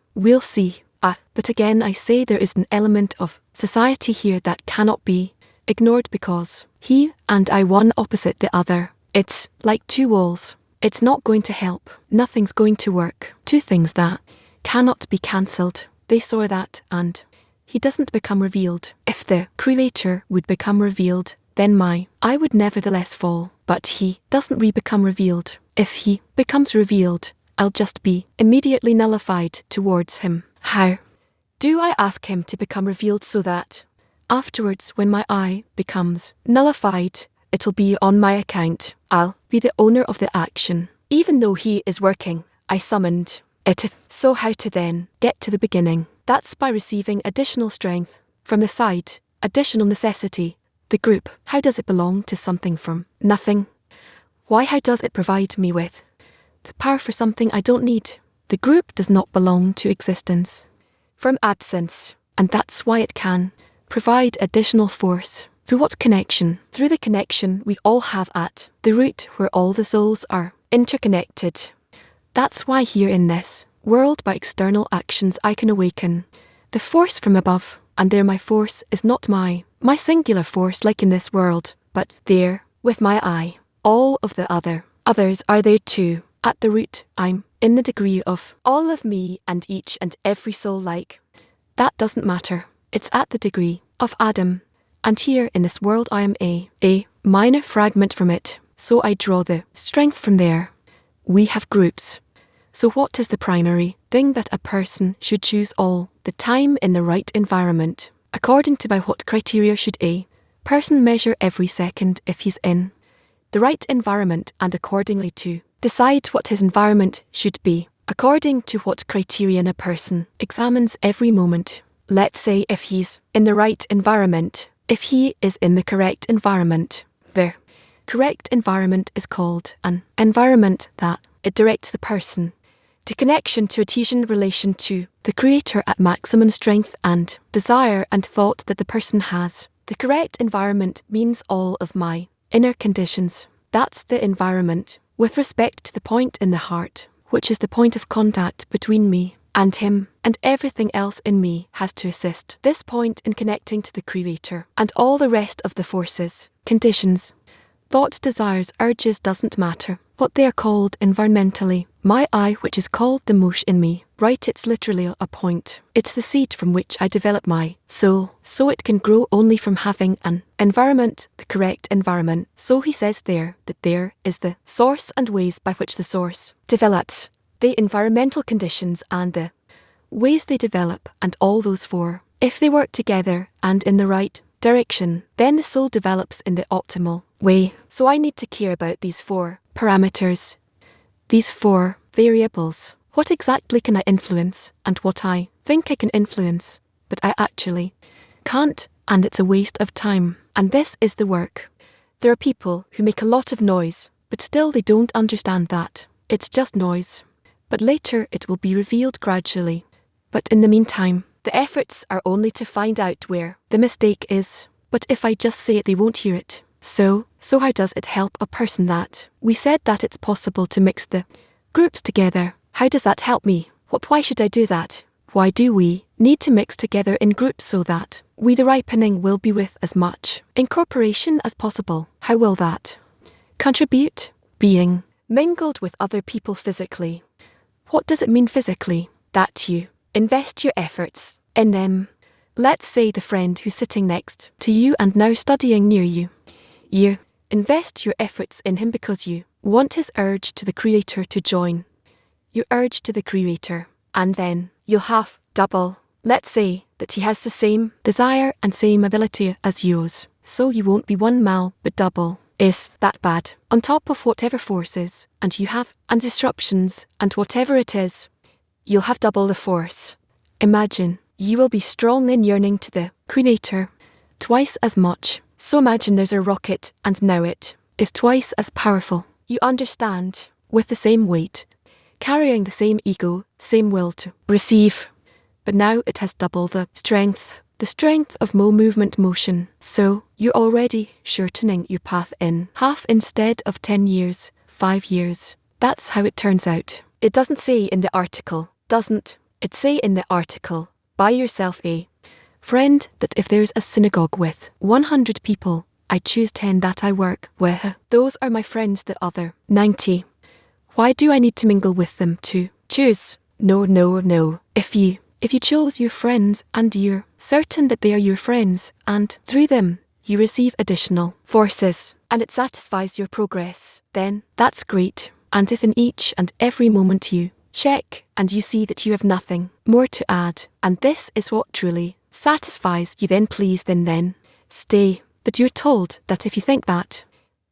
But again I say there is an element of society here that cannot be ignored, because he and I one opposite the other. It's like two walls. It's not going to help. Nothing's going to work. Two things that cannot be cancelled. They saw that, and he doesn't become revealed. If the Creator would become revealed, then I would nevertheless fall. But he doesn't become revealed. If he becomes revealed, I'll just be immediately nullified towards him. How do I ask him to become revealed so that afterwards, when my I becomes nullified, it'll be on my account? I'll be the owner of the action. Even though he is working, I summoned it. So how to then get to the beginning? That's by receiving additional strength from the side, additional necessity, the group. How does it belong to something from nothing? Why, how does it provide me with the power for something I don't need? The group does not belong to existence from absence, and that's why it can provide additional force. Through what connection? Through the connection we all have at the root, where all the souls are interconnected. That's why here in this world, by external actions, I can awaken the force from above, and there my force is not my singular force like in this world, but there, with my I, all of the others are there too. At the root, I'm in the degree of all of me and each and every soul like. That doesn't matter. It's at the degree of Adam, and here in this world I am a minor fragment from it, so I draw the strength from there. We have groups. So what is the primary thing that a person should choose all the time in the right environment? According to by what criteria should a person measure every second if he's in the right environment, and accordingly to decide what his environment should be? According to what criterion a person examines every moment. Let's say if he's in the right environment, if he is in the correct environment. The correct environment is called an environment that it directs the person to connection to adhesion relation to the Creator at maximum strength and desire and thought that the person has. The correct environment means all of my inner conditions. That's the environment with respect to the point in the heart, which is the point of contact between me and him, and everything else in me has to assist this point in connecting to the Creator, and all the rest of the forces, conditions, thoughts, desires, urges doesn't matter what they are called environmentally. My I, which is called the mosh in me, right, it's literally a point. It's the seed from which I develop my soul, so it can grow only from having an environment, the correct environment. So he says there that there is the source and ways by which the source develops, the environmental conditions and the ways they develop, and all those four, if they work together and in the right direction, then the soul develops in the optimal way. So I need to care about these four parameters, these four variables. What exactly can I influence, and what I think I can influence, but I actually can't, and it's a waste of time. And this is the work. There are people who make a lot of noise, but still they don't understand that it's just noise. But later it will be revealed gradually. But in the meantime, the efforts are only to find out where the mistake is. But if I just say it, they won't hear it. So how does it help a person that we said that it's possible to mix the groups together? How does that help me? Why should I do that? Why do we need to mix together in groups so that we the ripening will be with as much incorporation as possible? How will that contribute? Being mingled with other people physically. What does it mean physically? That you invest your efforts in them. Let's say the friend who's sitting next to you and now studying near you. You Invest your efforts in him because you want his urge to the creator to join. Your urge to the creator. And then you'll have double. Let's say that he has the same desire and same ability as yours. So you won't be one mal, but double. Is that bad? On top of whatever forces, and you have, and disruptions, and whatever it is, you'll have double the force. Imagine, you will be strong in yearning to the creator. Twice as much. So imagine there's a rocket, and now it is twice as powerful. You understand, with the same weight, carrying the same ego, same will to receive. But now it has double the strength of movement motion. So you're already shortening your path in half instead of 10 years, 5 years. That's how it turns out. It doesn't say in the article, doesn't it say in the article, buy yourself a friend, that if there's a synagogue with 100 people, I choose 10 that I work with. Those are my friends, the other 90. Why do I need to mingle with them to choose? No. If you chose your friends and you're certain that they are your friends, and through them you receive additional forces, and it satisfies your progress, then that's great. And if in each and every moment you check and you see that you have nothing more to add, and this is what truly satisfies you, then please then stay. But you're told that if you think that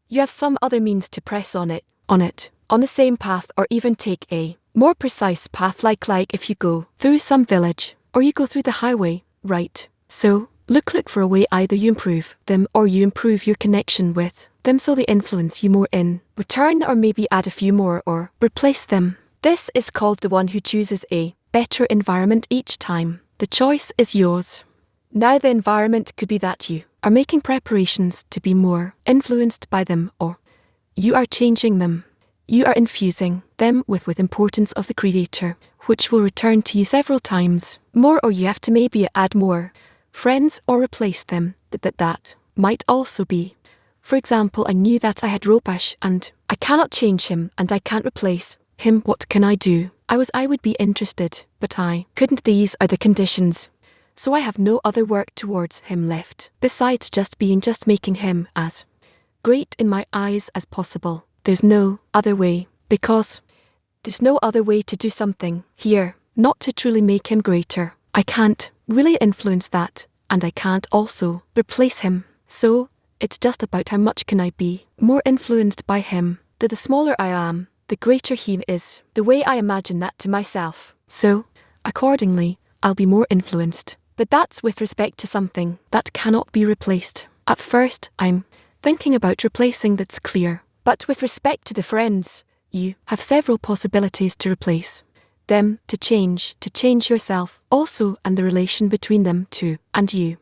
you have some other means to press on the same path, or even take a more precise path, like if you go through some village, or you go through the highway, right? So, look for a way either you improve them or you improve your connection with them so they influence you more in return, or maybe add a few more or replace them. This is called the one who chooses a better environment each time. The choice is yours. Now the environment could be that you are making preparations to be more influenced by them, or you are changing them. You are infusing them with importance of the creator, which will return to you several times more, or you have to maybe add more friends or replace them. That might also be. For example, I knew that I had Robash and I cannot change him and I can't replace him. What can I do? I would be interested, but I couldn't. These are the conditions. So I have no other work towards him left, besides just making him as great in my eyes as possible. There's no other way, because there's no other way to do something here, not to truly make him greater. I can't really influence that, and I can't also replace him. So, it's just about how much can I be more influenced by him. The smaller I am, the greater he is. The way I imagine that to myself. So, accordingly, I'll be more influenced. But that's with respect to something that cannot be replaced. At first, I'm thinking about replacing, that's clear. But with respect to the friends, you have several possibilities to replace them, to change yourself also, and the relation between them too, and you.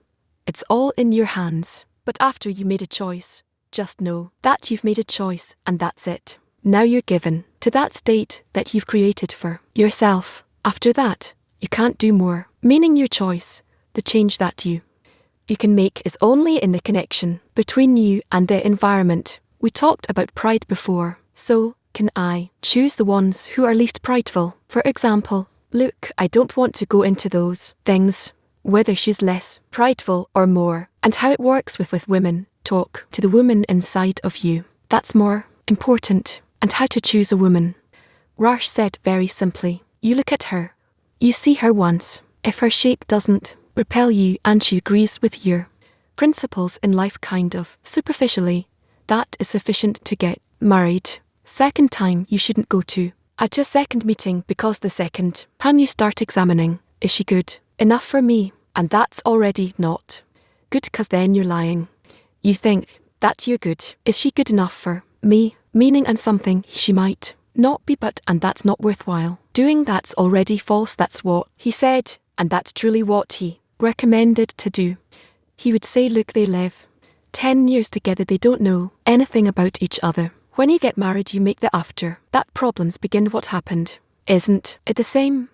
It's all in your hands. But after you made a choice, just know that you've made a choice, and that's it. Now you're given to that state that you've created for yourself. After that, you can't do more, meaning your choice, the change that you can make is only in the connection between you and the environment. We talked about pride before, so can I choose the ones who are least prideful? For example, look, I don't want to go into those things, whether she's less prideful or more, and how it works with women. Talk to the woman inside of you. That's more important. And how to choose a woman. Rash said very simply, you look at her, you see her once. If her shape doesn't repel you and she agrees with your principles in life kind of superficially, that is sufficient to get married. Second time you shouldn't go to at your second meeting, because the second time you start examining, is she good enough for me? And that's already not good, because then you're lying. You think that you're good. Is she good enough for me? Meaning and something she might not be, and that's not worthwhile doing. That's already false. That's what he said, and that's truly what he recommended to do. He would say, look, they live 10 years together, they don't know anything about each other. When you get married, you make the after that problems begin. What happened? Isn't it the same?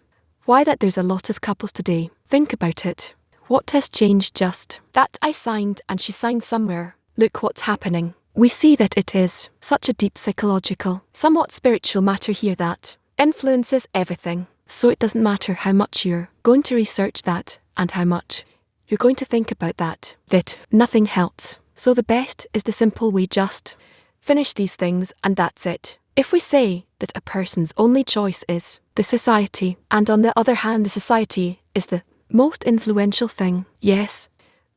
Why that there's a lot of couples today. Think about it. What has changed? Just that I signed and she signed somewhere. Look what's happening. We see that it is such a deep psychological, somewhat spiritual matter here that influences everything. So it doesn't matter how much you're going to research that and how much you're going to think about that, that nothing helps. So the best is the simple way, just finish these things and that's it. If we say that a person's only choice is the society, and on the other hand the society is the most influential thing, yes,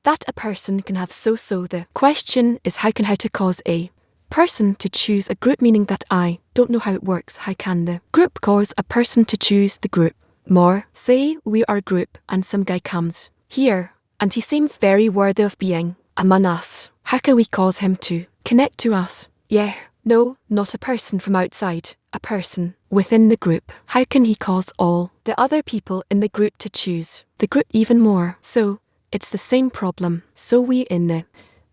that a person can have so the question is how to cause a person to choose a group, meaning that I don't know how it works. How can the group cause a person to choose the group? More, say we are a group and some guy comes here and he seems very worthy of being among us. How can we cause him to connect to us? Yeah, no, not a person from outside, a person within the group. How can he cause all the other people in the group to choose the group even more? So, it's the same problem. So we in the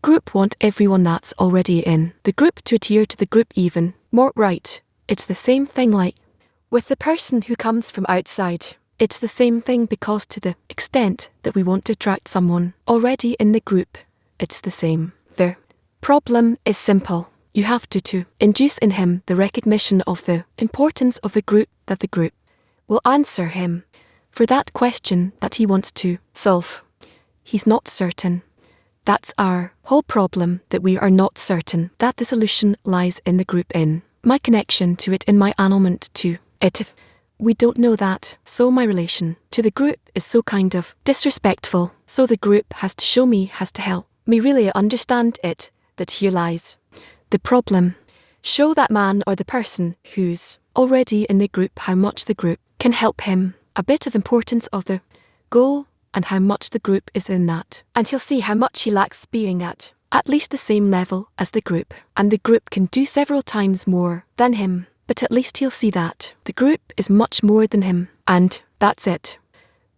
group want everyone that's already in the group to adhere to the group even more, right? It's the same thing like with the person who comes from outside. It's the same thing, because to the extent that we want to attract someone already in the group, it's the same. The problem is simple. You have to induce in him the recognition of the importance of the group, that the group will answer him for that question that he wants to solve. He's not certain. That's our whole problem, that we are not certain that the solution lies in the group, in my connection to it, in my annulment to it. If we don't know that, so my relation to the group is so kind of disrespectful. So the group has to show me, has to help me really understand it, that here lies the problem. Show that man or the person who's already in the group how much the group can help him, a bit of importance of the goal, and how much the group is in that. And he'll see how much he lacks being at least the same level as the group. And the group can do several times more than him, but at least he'll see that the group is much more than him. And that's it.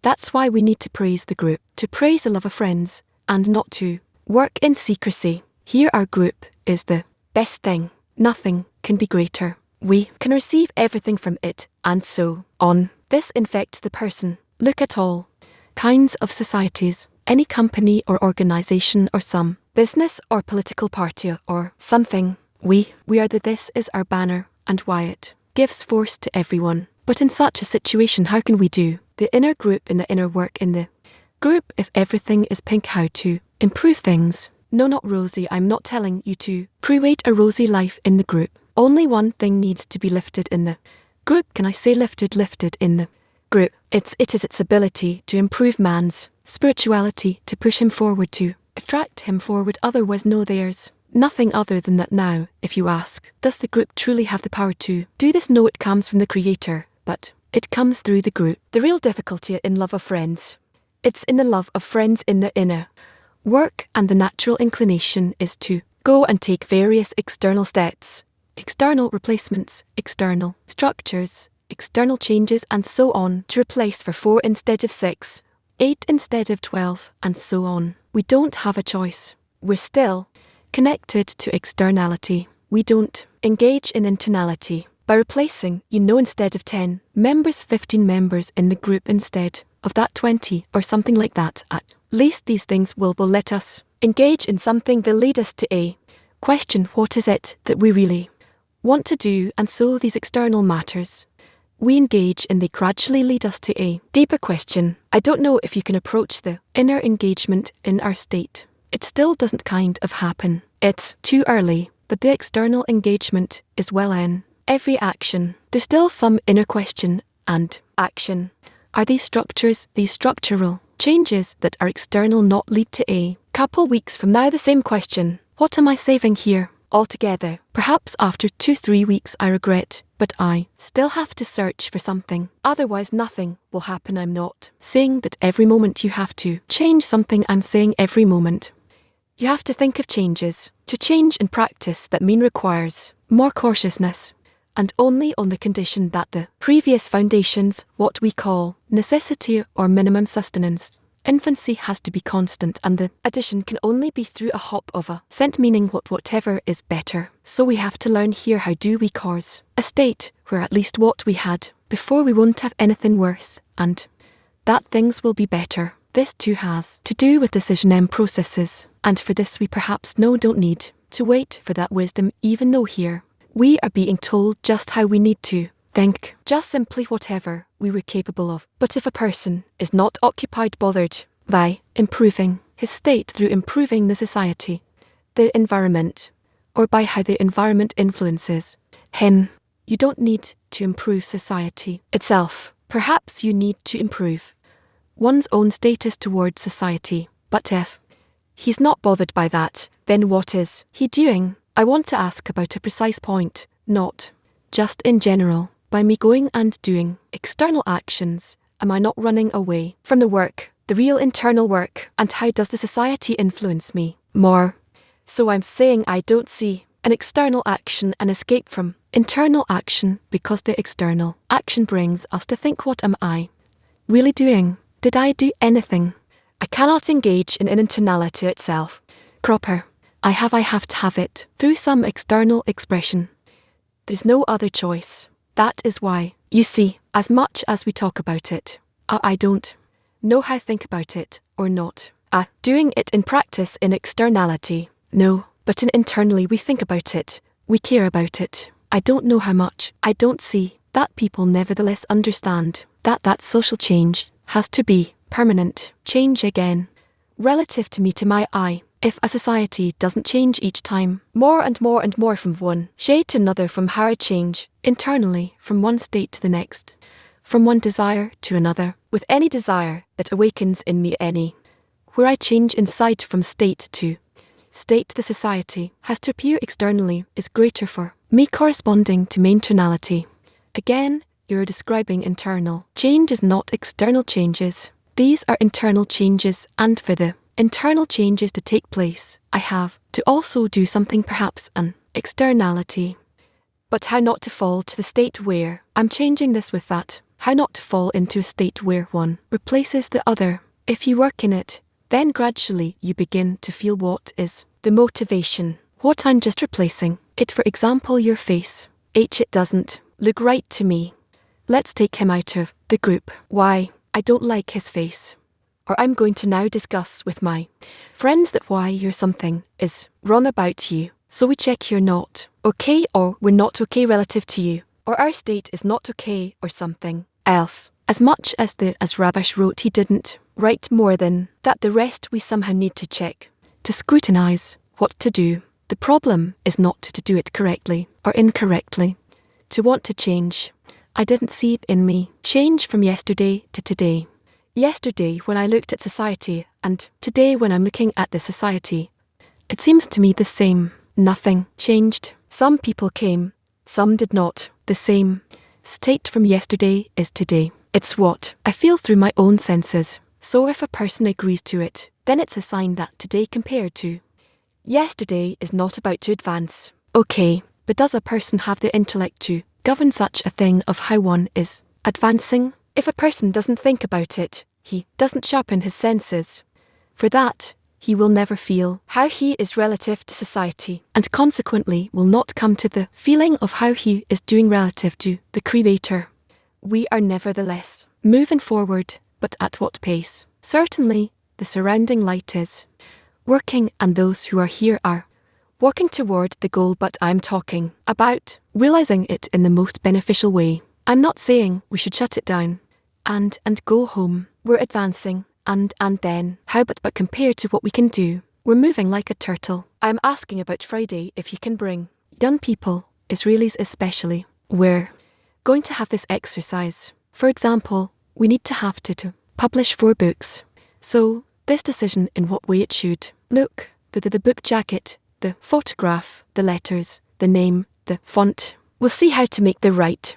That's why we need to praise the group, to praise the love of friends, and not to work in secrecy. Here our group is the best thing. Nothing can be greater. We can receive everything from it, and so on. This infects the person. Look at all kinds of societies, any company or organization or some business or political party or something. We are the this is our banner, and why it gives force to everyone. But in such a situation, how can we do the inner group in the inner work in the group if everything is pink? How to improve things? No, not rosy. I'm not telling you to create a rosy life in the group. Only one thing needs to be lifted in the group. Can I say lifted in the group? It is its ability to improve man's spirituality, to push him forward, to attract him forward. Otherwise, no, there's nothing other than that. Now, if you ask, does the group truly have the power to do this? No, it comes from the Creator, but it comes through the group. The real difficulty in love of friends, it's in the love of friends in the inner work, and the natural inclination is to go and take various external steps, external replacements, external structures, external changes, and so on, to replace for 4 instead of 6, 8 instead of 12, and so on. We don't have a choice. We're still connected to externality. We don't engage in internality. By replacing, instead of 10 members, 15 members in the group instead of that 20, or something like that. At least these things will let us engage in something. They'll lead us to a question, what is it that we really want to do? And so these external matters we engage in, they gradually lead us to a deeper question. I don't know if you can approach the inner engagement in our state. It still doesn't kind of happen. It's too early, but the external engagement is well in every action. There's still some inner question and action. Are these structures, these structural changes that are external, not lead to a couple weeks from now the same question? What am I saving here altogether? Perhaps after 2-3 weeks I regret, but I still have to search for something. Otherwise nothing will happen. I'm not saying that every moment you have to change something. I'm saying every moment you have to think of changes. To change in practice, that requires more cautiousness, and only on the condition that the previous foundations, what we call necessity or minimum sustenance, infancy, has to be constant, and the addition can only be through a hop of a cent, meaning whatever is better. So we have to learn here, how do we cause a state where at least what we had before, we won't have anything worse, and that things will be better. This too has to do with decision and processes, and for this we perhaps don't need to wait for that wisdom, even though here we are being told just how we need to think, just simply whatever we were capable of. But if a person is not occupied, bothered by improving his state through improving the society, the environment, or by how the environment influences him. You don't need to improve society itself. Perhaps you need to improve one's own status towards society. But if he's not bothered by that, then what is he doing? I want to ask about a precise point, not just in general. By me going and doing external actions, am I not running away from the work, the real internal work? And how does the society influence me more? So I'm saying I don't see an external action an escape from internal action, because the external action brings us to think, what am I really doing? Did I do anything? I cannot engage in an internality itself proper. I have to have it through some external expression. There's no other choice. That is why, you see, as much as we talk about it, I don't know how to think about it, or not. Doing it in practice in externality, no, but internally we think about it, we care about it. I don't know how much. I don't see that people nevertheless understand that social change has to be permanent change again. Relative to me, to my eye, if a society doesn't change each time, more and more and more from one shade to another, from how I change internally from one state to the next, from one desire to another, with any desire that awakens in me, any where I change inside from state to state, the society has to appear externally is greater for me corresponding to my internality. Again, you're describing internal changes, not external changes. These are internal changes, and for the internal changes to take place, I have to also do something, perhaps an externality. But how not to fall to the state where I'm changing this with that? How not to fall into a state where one replaces the other? If you work in it, then gradually you begin to feel what is the motivation, what I'm just replacing it. For example, your face. It doesn't look right to me. Let's take him out of the group. Why? I don't like his face. Or I'm going to now discuss with my friends that why you're something is wrong about you. So we check you're not okay, or we're not okay relative to you, or our state is not okay, or something else. As much as Rabash wrote, he didn't write more than that. The rest we somehow need to check, to scrutinize what to do. The problem is not to do it correctly or incorrectly, to want to change. I didn't see it in me change from yesterday to today. Yesterday when I looked at society, and today when I'm looking at the society, it seems to me the same. Nothing changed. Some people came, some did not. The same state from yesterday is today. It's what I feel through my own senses. So if a person agrees to it, then it's a sign that today compared to yesterday is not about to advance. Okay, but does a person have the intellect to govern such a thing of how one is advancing? If a person doesn't think about it, he doesn't sharpen his senses. For that, he will never feel how he is relative to society, and consequently will not come to the feeling of how he is doing relative to the Creator. We are nevertheless moving forward, but at what pace? Certainly, the surrounding light is working, and those who are here are working toward the goal, but I'm talking about realizing it in the most beneficial way. I'm not saying we should shut it down and go home. We're advancing, and then how, but compared to what we can do, we're moving like a turtle. I'm asking about Friday, if you can bring young people, Israelis especially. We're going to have this exercise. For example, we need to have to publish 4 books. So, this decision in what way it should look, the book jacket, the photograph, the letters, the name, the font. We'll see how to make the right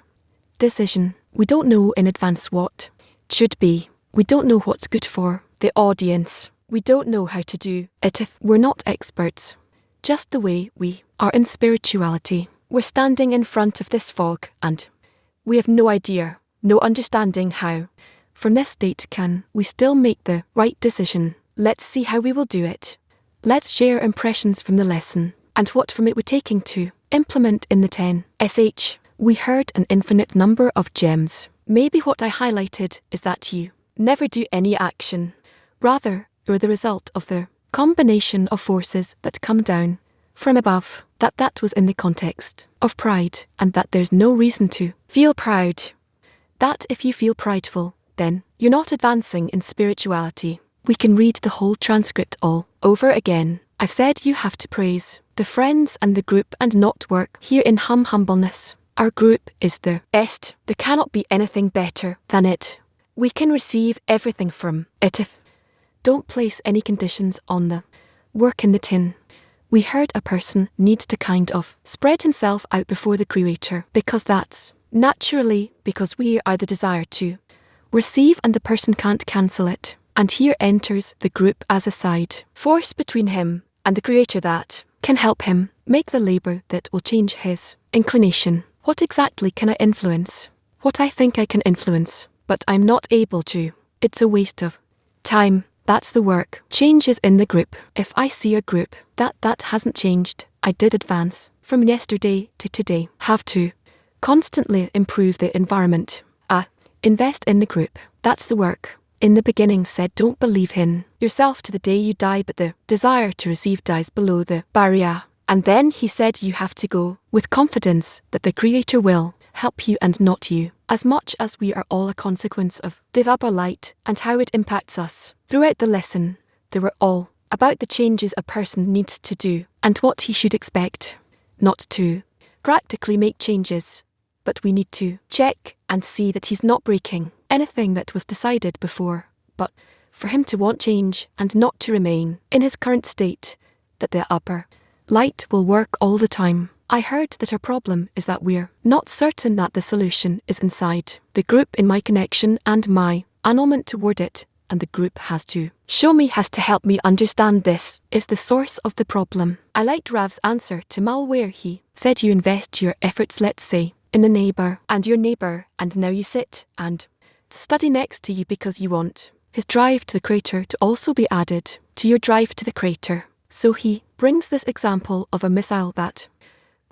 decision. We don't know in advance what it should be. We don't know what's good for the audience. We don't know how to do it if we're not experts. Just the way we are in spirituality. We're standing in front of this fog, and we have no idea, no understanding how. From this state can we still make the right decision? Let's see how we will do it. Let's share impressions from the lesson, and what from it we're taking to implement in the 10sh. We heard an infinite number of gems. Maybe what I highlighted is that you never do any action. Rather, you're the result of the combination of forces that come down from above. That was in the context of pride, and that there's no reason to feel proud. That if you feel prideful, then you're not advancing in spirituality. We can read the whole transcript all over again, I've said you have to praise the friends and the group and not work here in humbleness. Our group is the best. There cannot be anything better than it. We can receive everything from it if don't place any conditions on the work in the tin. We heard a person needs to kind of spread himself out before the Creator because that's naturally because we are the desire to receive and the person can't cancel it. And here enters the group as a side force between him and the Creator that can help him make the labour that will change his inclination. What exactly can I influence? What I think I can influence, but I'm not able to. It's a waste of time. That's the work. Change is in the group. If I see a group that hasn't changed, I did advance from yesterday to today. Have to constantly improve the environment. Invest in the group. That's the work. In the beginning said don't believe in yourself to the day you die, but the desire to receive dies below the barrier. And then he said you have to go with confidence that the Creator will help you and not you, as much as we are all a consequence of the upper light and how it impacts us. Throughout the lesson, they were all about the changes a person needs to do and what he should expect. Not to practically make changes, but we need to check and see that he's not breaking anything that was decided before, but for him to want change and not to remain in his current state, that the upper light will work all the time. I heard that our problem is that we're not certain that the solution is inside the group in my connection and my annulment toward it, and the group has to show me, has to help me understand this is the source of the problem. I liked Rav's answer to Mal where he said you invest your efforts, let's say, in a neighbour, and now you sit and study next to you because you want his drive to the Creator to also be added to your drive to the Creator. So he brings this example of a missile that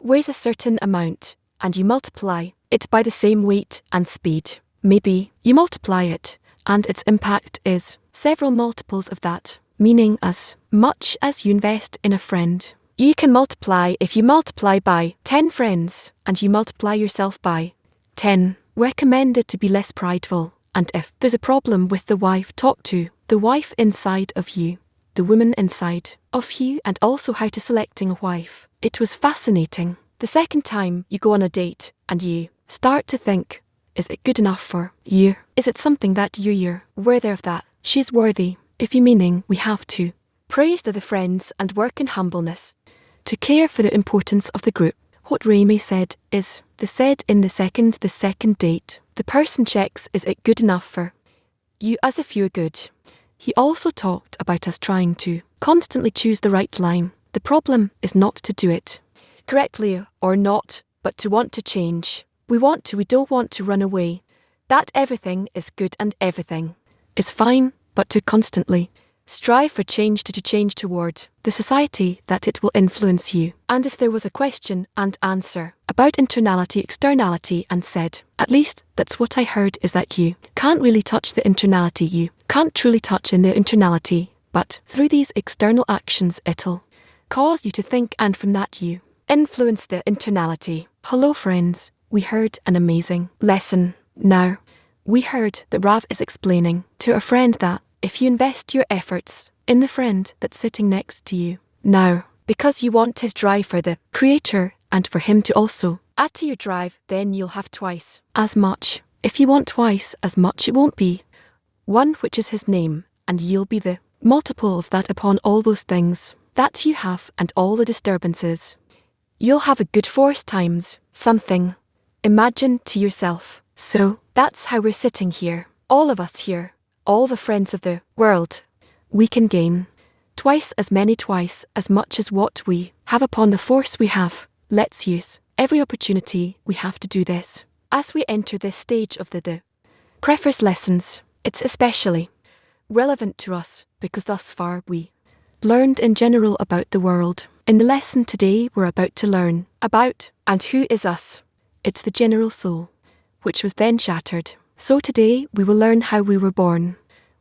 weighs a certain amount, and you multiply it by the same weight and speed. Maybe you multiply it, and its impact is several multiples of that, meaning as much as you invest in a friend. You can multiply if you multiply by 10 friends, and you multiply yourself by 10. Recommended to be less prideful, and if there's a problem with the wife, talk to the wife inside of you, the woman inside of you, and also how to selecting a wife. It was fascinating. The second time you go on a date and you start to think, is it good enough for you? Is it something that you're worthy of that? She's worthy. If you meaning we have to praise the friends and work in humbleness, to care for the importance of the group. What Remy said is the said in the second date. The person checks, is it good enough for you as if you're good. He also talked about us trying to constantly choose the right line. The problem is not to do it correctly or not, but to want to change. We don't want to run away. That everything is good and everything is fine, but to constantly strive for change, to change toward the society that it will influence you. And if there was a question and answer about internality, externality, and said, at least that's what I heard, is that you can't really touch the internality, you can't truly touch in the internality, but through these external actions it'll cause you to think, and from that you influence the internality. Hello friends, we heard an amazing lesson. Now, we heard that Rav is explaining to a friend that if you invest your efforts in the friend that's sitting next to you now, because you want his drive for the Creator and for him to also add to your drive, then you'll have twice as much. If you want twice as much, it won't be one, which is his name, and you'll be the multiple of that upon all those things that you have and all the disturbances. You'll have a good force times something. Imagine to yourself. So that's how we're sitting here, all of us here. All the friends of the world, we can gain twice as much as what we have upon the force we have. Let's use every opportunity we have to do this. As we enter this stage of the preface lessons, it's especially relevant to us because thus far we learned in general about the world. In the lesson today, we're about to learn about and who is us. It's the general soul, which was then shattered. So today we will learn how we were born.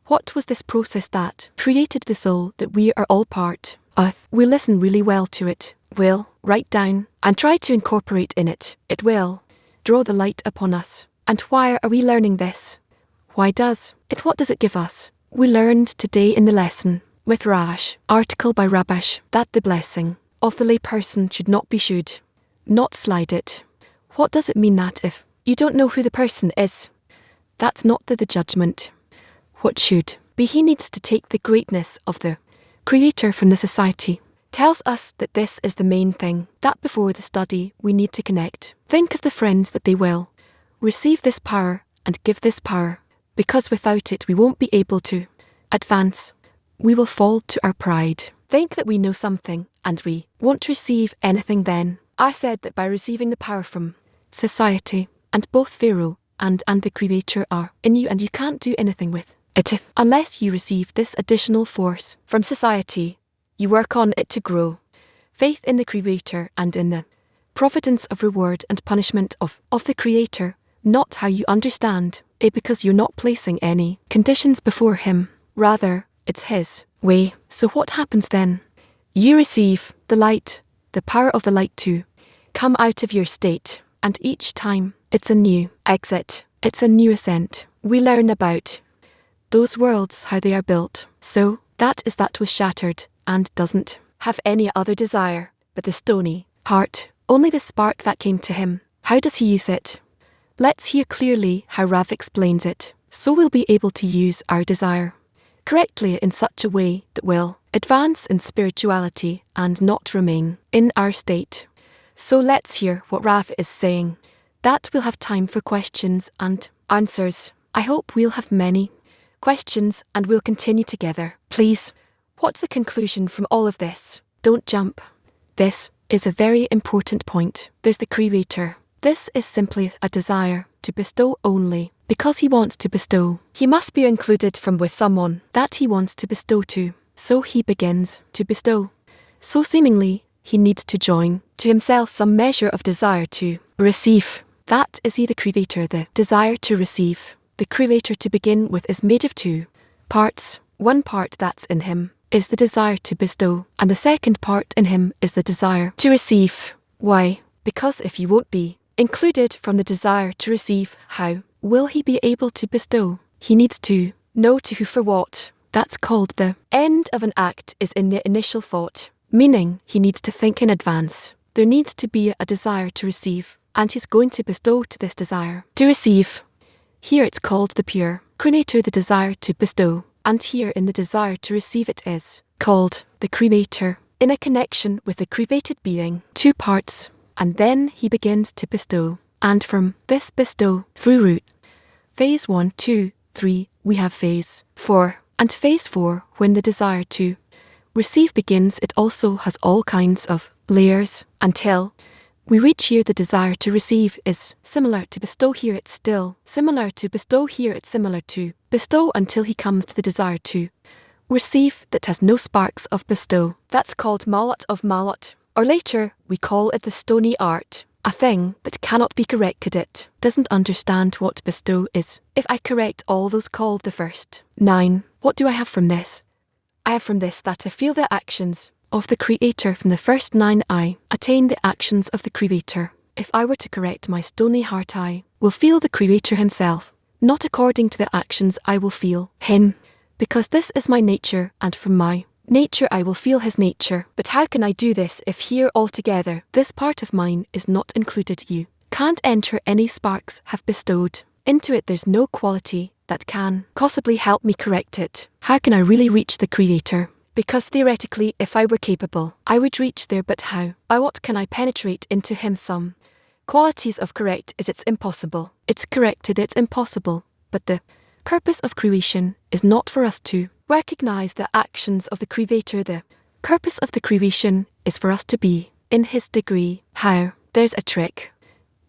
What was this process that created the soul that we are all part of? We listen really well to it. We'll write down and try to incorporate in it. It will draw the light upon us. And why are we learning this? What does it give us? We learned today in the lesson with Rash, article by Rabash, that the blessing of the layperson should not be should not slide it. What does it mean that if you don't know who the person is, that's not the judgment? What should be he needs to take the greatness of the Creator from the society. Tells us that this is the main thing, that before the study we need to connect. Think of the friends that they will receive this power and give this power, because without it we won't be able to advance. We will fall to our pride. Think that we know something and we won't receive anything then. I said that by receiving the power from society, and both Pharaoh and the Creator are in you, and you can't do anything with it unless you receive this additional force from society. You work on it to grow. Faith in the Creator and in the providence of reward and punishment of the Creator, not how you understand it, because you're not placing any conditions before Him. Rather, it's His way. So what happens then? You receive the light, the power of the light to come out of your state, and each time it's a new exit, it's a new ascent. We learn about those worlds, how they are built. So, that was shattered, and doesn't have any other desire but the stony heart, only the spark that came to him. How does he use it? Let's hear clearly how Rav explains it, so we'll be able to use our desire correctly in such a way that will advance in spirituality and not remain in our state. So let's hear what Rav is saying. That we'll have time for questions and answers. I hope we'll have many questions and we'll continue together. Please, what's the conclusion from all of this? Don't jump. This is a very important point. There's the Creator. This is simply a desire to bestow only. Because he wants to bestow, he must be included from with someone that he wants to bestow to. So he begins to bestow. So seemingly, he needs to join to himself some measure of desire to receive. That is he, the Creator, the desire to receive. The Creator to begin with is made of two parts. One part that's in him is the desire to bestow, and the second part in him is the desire to receive. Why? Because if you won't be included from the desire to receive, how will he be able to bestow? He needs to know to who for what. That's called the end of an act is in the initial thought, meaning he needs to think in advance. There needs to be a desire to receive, and he's going to bestow to this desire to receive. Here it's called the pure Creator, the desire to bestow, and here in the desire to receive it is called the Creator, in a connection with the created being, two parts, and then he begins to bestow, and from this bestow through root. Phase 1, 2, 3, we have phase 4, and phase 4, when the desire to receive begins, it also has all kinds of layers, until we reach here the desire to receive is similar to bestow. Here it's still similar to bestow. Here it's similar to bestow, until he comes to the desire to receive that has no sparks of bestow. That's called Malat of Malat, or later we call it the stony art. A thing that cannot be corrected. It doesn't understand what bestow is. If I correct all those called the first 9, what do I have from this? I have from this that I feel the actions of the Creator. From the first 9 I attain the actions of the Creator. If I were to correct my stony heart, I will feel the Creator himself, not according to the actions I will feel him, because this is my nature, and from my nature I will feel his nature. But how can I do this if here altogether this part of mine is not included? You can't enter any sparks have bestowed into it. There's no quality that can possibly help me correct it. How can I really reach the Creator? Because theoretically, if I were capable, I would reach there, but how? By what can I penetrate into him? Some qualities of correct is it's impossible. It's corrected, it's impossible. But the purpose of creation is not for us to recognize the actions of the Creator. The purpose of the creation is for us to be in his degree. How? There's a trick.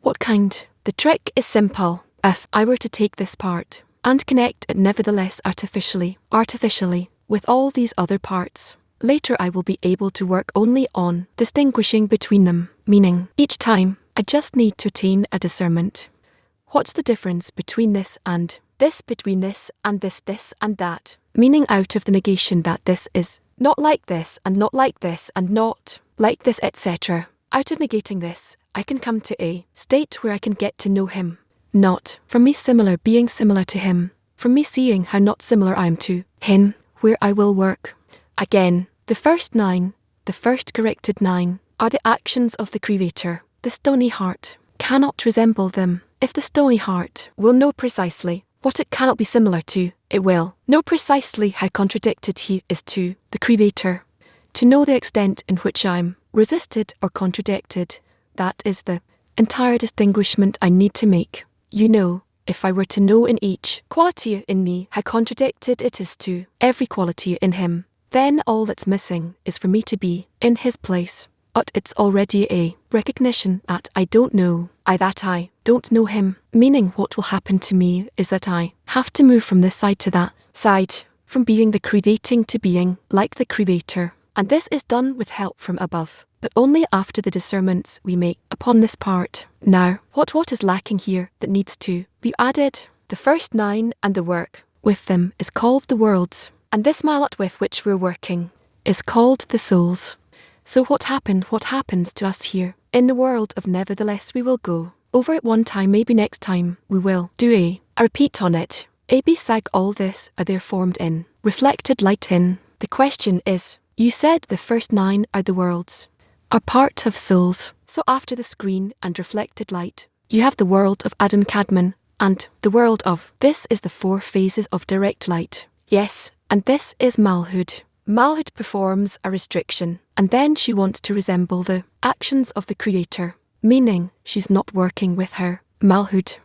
What kind? The trick is simple. If I were to take this part and connect it nevertheless artificially, with all these other parts, later I will be able to work only on distinguishing between them, meaning each time I just need to attain a discernment. What's the difference between this and this, between this and this and that? Meaning out of the negation that this is not like this and not like this and not like this, etc. Out of negating this, I can come to a state where I can get to know him. Not from me similar being similar to him, from me seeing how not similar I am to him, where I will work Again, the first 9, the first corrected 9, are the actions of the Creator. The stony heart cannot resemble them. If the stony heart will know precisely what it cannot be similar to, it will know precisely how contradicted he is to the Creator. To know the extent in which I'm resisted or contradicted, that is the entire distinguishment I need to make. You know, if I were to know in each quality in me how contradicted it is to every quality in him, then all that's missing is for me to be in his place. But it's already a recognition that I don't know, that I don't know him, meaning what will happen to me is that I have to move from this side to that side, from being the creating to being like the Creator. And this is done with help from above, but only after the discernments we make upon this part. Now, what is lacking here that needs to be added? The first 9 and the work with them is called the worlds, and this mallet with which we're working is called the souls. So what happens to us here in the world of nevertheless we will go over it one time, maybe next time we will do a repeat on it. Sag all this are there formed in reflected light in. The question is, you said the first 9 are the worlds, are part of souls. So after the screen and reflected light, you have the world of Adam Kadmon and the world of, this is the 4 phases of direct light. Yes, and this is Malhud. Malhud performs a restriction, and then she wants to resemble the actions of the Creator, meaning she's not working with her Malhud,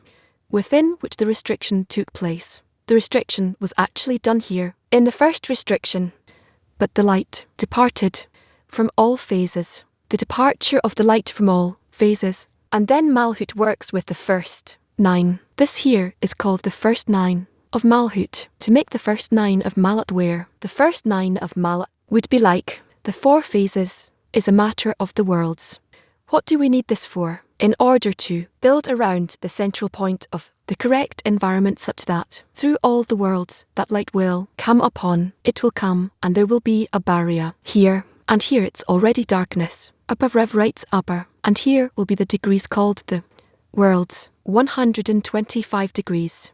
within which the restriction took place. The restriction was actually done here, in the first restriction. But the light departed from all phases, the departure of the light from all phases, and then Malhut works with the first 9. This here is called the first 9 of Malhut. To make the first 9 of Malat where the first 9 of Malat would be like the 4 phases is a matter of the worlds. What do we need this for? In order to build around the central point of the correct environment such that through all the worlds that light will come upon, it will come and there will be a barrier here, and here it's already darkness. Above Rev writes upper, and here will be the degrees called the worlds, 125 degrees.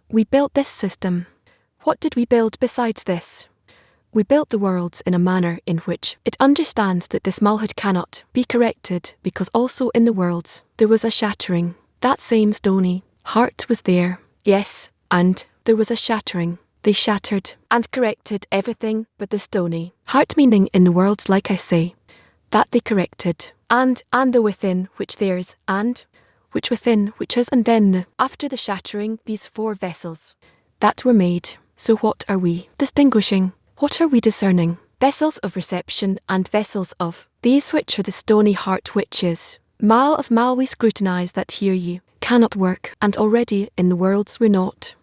We built this system. What did we build besides this? We built the worlds in a manner in which it understands that this Malhud cannot be corrected, because also in the worlds there was a shattering. That same stony heart was there, yes, and there was a shattering. They shattered and corrected everything but the stony heart, meaning in the worlds, like I say, that they corrected, and the within which theirs, and which within which is, and then the after the shattering, these 4 vessels that were made. So what are we distinguishing? What are we discerning? Vessels of reception and vessels of these which are the stony heart, which is Mal of Mal. We scrutinize that here you cannot work, and already in the worlds we're not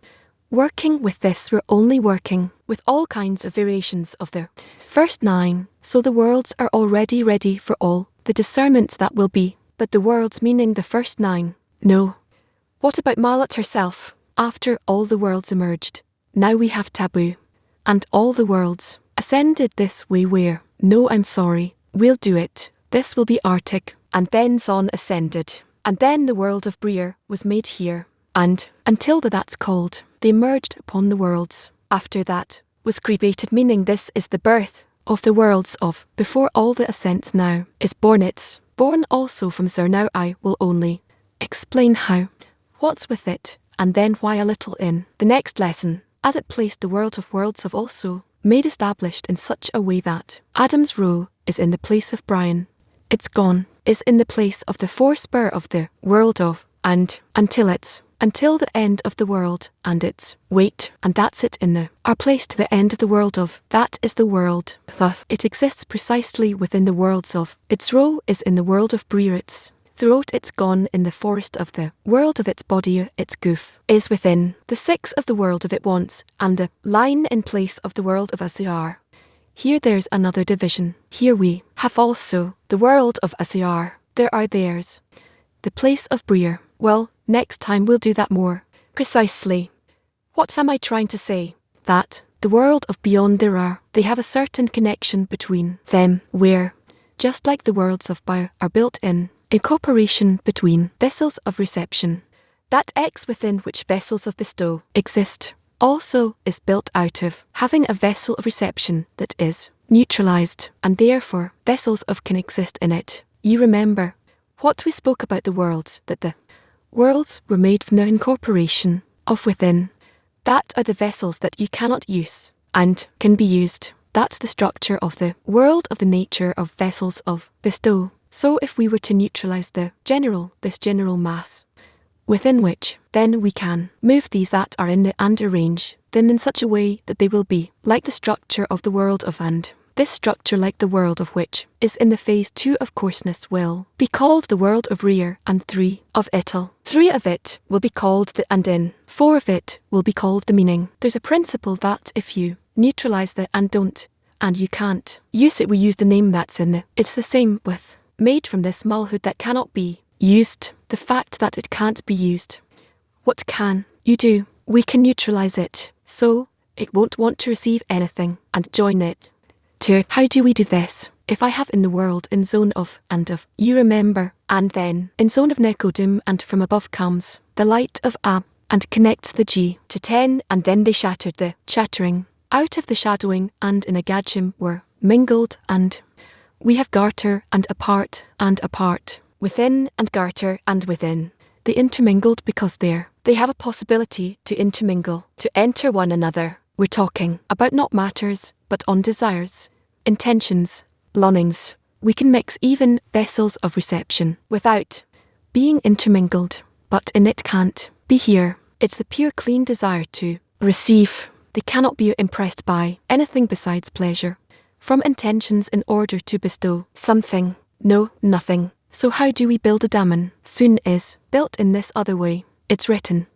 working with this, we're only working with all kinds of variations of the first 9. So the worlds are already ready for all the discernments that will be, but the worlds meaning the first 9, no. What about Malat herself? After all the worlds emerged, now we have taboo, and all the worlds ascended this way where, no, I'm sorry, we'll do it, this will be Arctic, and then Zon ascended, and then the world of Briar was made here, and until that's called, they emerged upon the worlds. After that was created, meaning this is the birth of the worlds of before all the ascents now is born. It's born also from Zer. Now I will only explain how, what's with it, and then why a little in the next lesson, as it placed the world of worlds of also made established in such a way that Adam's row is in the place of Brian. It's gone, is in the place of the 4 spur of the world of, and until the end of the world, and its weight, and that's it in the are placed to the end of the world of, that is the world. It exists precisely within the worlds of, its row is in the world of Briar. Its throat, it's gone in the forest of the world of its body, its goof is within the 6 of the world of it once, and the line in place of the world of Asiar. Here there's another division. Here we have also the world of Asiar. There are theirs. The place of Briar. Well, next time we'll do that more precisely. What am I trying to say? That the world of beyond there are, they have a certain connection between them, where, just like the worlds of Bio are built in cooperation between vessels of reception, that X within which vessels of bestow exist, also is built out of having a vessel of reception that is neutralized, and therefore vessels of can exist in it. You remember what we spoke about the worlds, that the worlds were made from the incorporation of within. That are the vessels that you cannot use and can be used. That's the structure of the world, of the nature of vessels of bestow. So if we were to neutralize this general mass, within which then we can move these that are in the and arrange them in such a way that they will be like the structure of the world of and. This structure, like the world of which is in the phase 2 of coarseness, will be called the world of rear, and 3 of ital. 3 of it will be called the and in. 4 of it will be called the meaning. There's a principle that if you neutralize the and don't, and you can't use it, we use the name that's in the. It's the same with made from this smallhood that cannot be used. The fact that it can't be used. What can you do? We can neutralize it, so it won't want to receive anything and join it. How do we do this? If I have in the world in zone of and of, you remember, and then in zone of Nekodim, and from above comes the light of A, and connects the G to 10, and then they shattered the chattering out of the shadowing, and in a gadjim were mingled, and we have garter and apart, within and garter and within. They intermingled because they have a possibility to intermingle, to enter one another. We're talking about not matters, but on desires, intentions, longings. We can mix even vessels of reception without being intermingled, but in it can't be here. It's the pure clean desire to receive. They cannot be impressed by anything besides pleasure from intentions in order to bestow something. No, nothing. So how do we build a daemon? Soon is built in this other way. It's written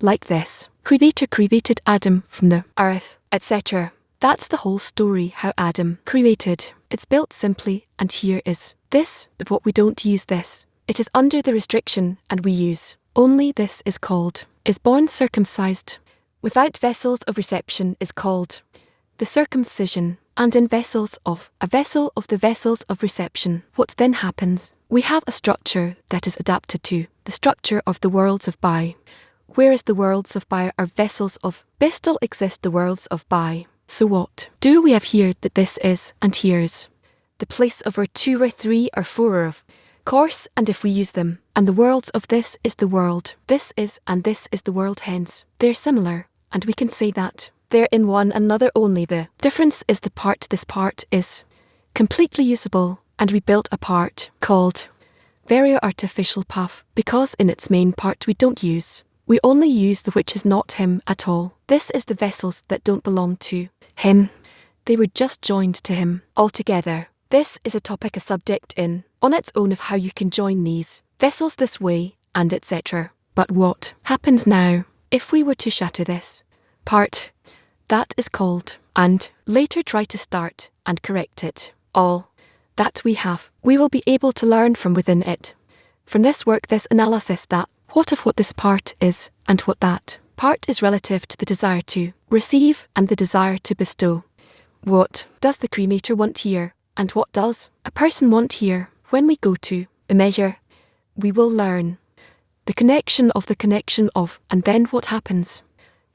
like this. Creator created Adam from the earth, etc. That's the whole story, how Adam created. It's built simply, and here is this, but what we don't use this. It is under the restriction, and we use only this is called, is born circumcised. Without vessels of reception is called the circumcision, and in vessels of, a vessel of the vessels of reception. What then happens? We have a structure that is adapted to the structure of the worlds of Bai. Whereas the worlds of Bai are vessels of, still exist the worlds of Bai. So what do we have here that this is, and here's the place of or 2 or 3 or 4 of course, and if we use them, and the worlds of this is the world, this is, and this is the world, hence they're similar, and we can say that they're in one another, only the difference is the part. This part is completely usable, and we built a part called very artificial path, because in its main part we don't use. We only use the which is not him at all. This is the vessels that don't belong to him. They were just joined to him altogether. This is a topic, a subject in on its own of how you can join these vessels this way, and etc. But what happens now if we were to shatter this part? That is called, and later try to start and correct it. All that we have, we will be able to learn from within it. From this work, this analysis, that what this part is, and what that part is relative to the desire to receive and the desire to bestow. What does the cremator want here, and what does a person want here? When we go to a measure, we will learn the connection of, and then what happens?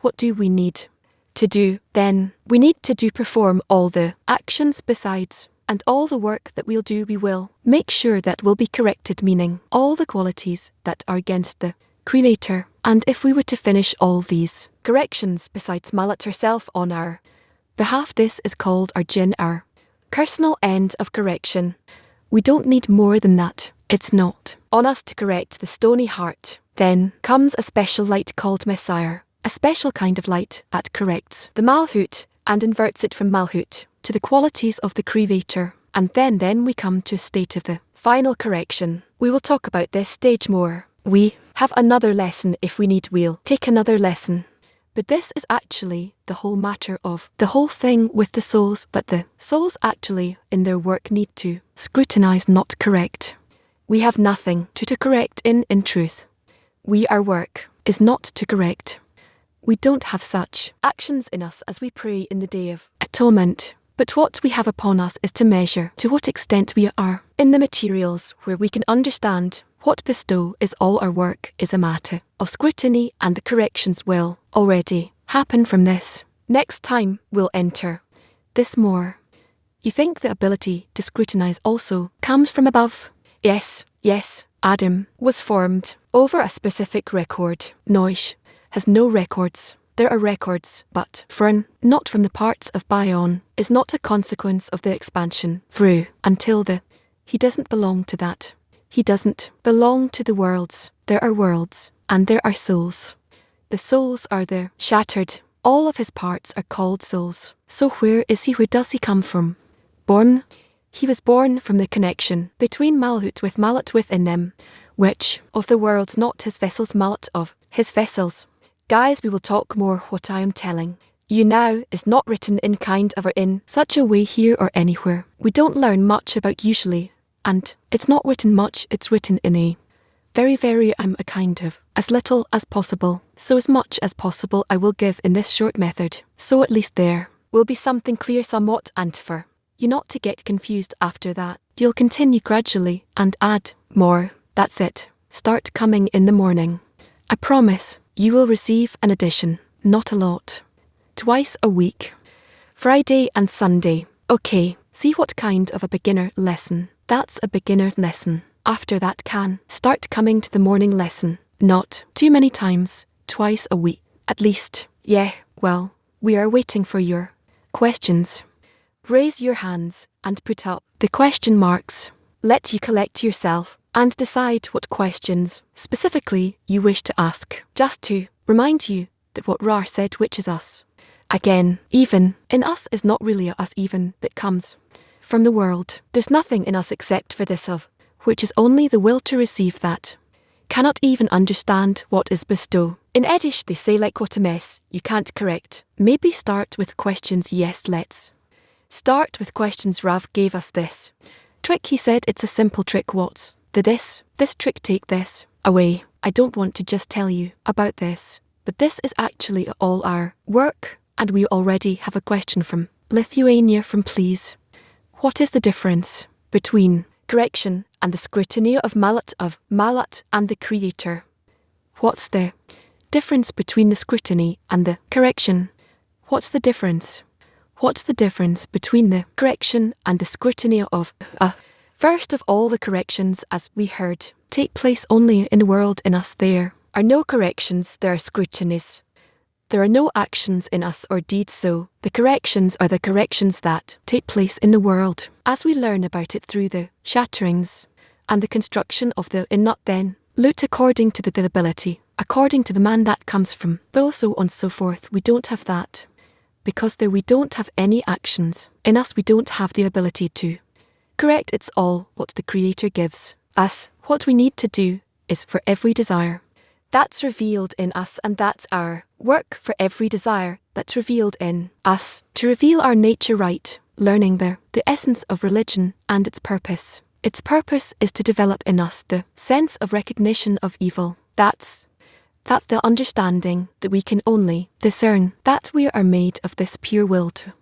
What do we need to do then? We need to perform all the actions besides, and all the work that we'll do, we will make sure that will be corrected, meaning all the qualities that are against the cremator. And if we were to finish all these corrections besides Malat herself on our behalf, this is called our jinn, our personal end of correction. We don't need more than that. It's not on us to correct the stony heart. Then comes a special light called Messiah, a special kind of light that corrects the Malhut and inverts it from Malhut to the qualities of the creator. And then we come to a state of the final correction. We will talk about this stage more. We have another lesson if we need, we'll take another lesson. But this is actually the whole matter of the whole thing with the souls, that the souls actually in their work need to scrutinize, not correct. We have nothing to correct in truth. Our work is not to correct. We don't have such actions in us as we pray in the Day of Atonement. But what we have upon us is to measure to what extent we are in the materials where we can understand what bestow is. All our work is a matter of scrutiny, and the corrections will already happen from this. Next time we'll enter this more You think the ability to scrutinize also comes from above? Yes, yes, Adam was formed over a specific record. Noish has no records. There are records, but Fern, not from the parts of Bion, is not a consequence of the expansion through until the. He doesn't belong to that. He doesn't belong to the worlds. There are worlds, and there are souls. The souls are the shattered. All of his parts are called souls. So where is he? Where does he come from? Born? He was born from the connection between Malhut with Malat within them. Which of the worlds not his vessels Malat of his vessels? Guys, we will talk more what I am telling you now is not written in kind of or in such a way here or anywhere. We don't learn much about usually, and it's not written much, it's written in a very I'm a kind of as little as possible, so as much as possible I will give in this short method, so at least there will be something clear somewhat, and for you not to get confused after that, you'll continue gradually and add more. That's it. Start coming in the morning. I promise you will receive an addition, not a lot. Twice a week. Friday and Sunday. Okay, see what kind of a beginner lesson. That's a beginner lesson. After that can start coming to the morning lesson. Not too many times, twice a week. At least. Yeah, well, we are waiting for your questions. Raise your hands and put up the question marks. Let you collect yourself and decide what questions specifically you wish to ask. Just to remind you that what Rar said, which is us. Again, even in us is not really a us even that comes from the world. There's nothing in us except for this of, which is only the will to receive that. Cannot even understand what is bestow. In Eddish they say like what a mess, you can't correct. Maybe start with questions. Yes, let's start with questions. Rav gave us this trick. He said it's a simple trick. What's the this trick? Take this away. I don't want to just tell you about this, but this is actually all our work, and we already have a question from Lithuania from please. What is the difference between correction and the scrutiny of Malat and the Creator? What's the difference between the scrutiny and the correction? What's the difference? What's the difference between the correction and the scrutiny of First of all, the corrections, as we heard, take place only in the world. In us there are no corrections, there are scrutinies. There are no actions in us or deeds, so the corrections are the corrections that take place in the world, as we learn about it through the shatterings and the construction of the in not then, loot according to the ability, according to the man that comes from, though so on so forth. We don't have that. Because there we don't have any actions. In us we don't have the ability to correct. It's all what the Creator gives us. What we need to do is for every desire that's revealed in us, and that's our work for every desire that's revealed in us, to reveal our nature right, learning the essence of religion and its purpose. Its purpose is to develop in us the sense of recognition of evil. That's the understanding that we can only discern that we are made of this pure will to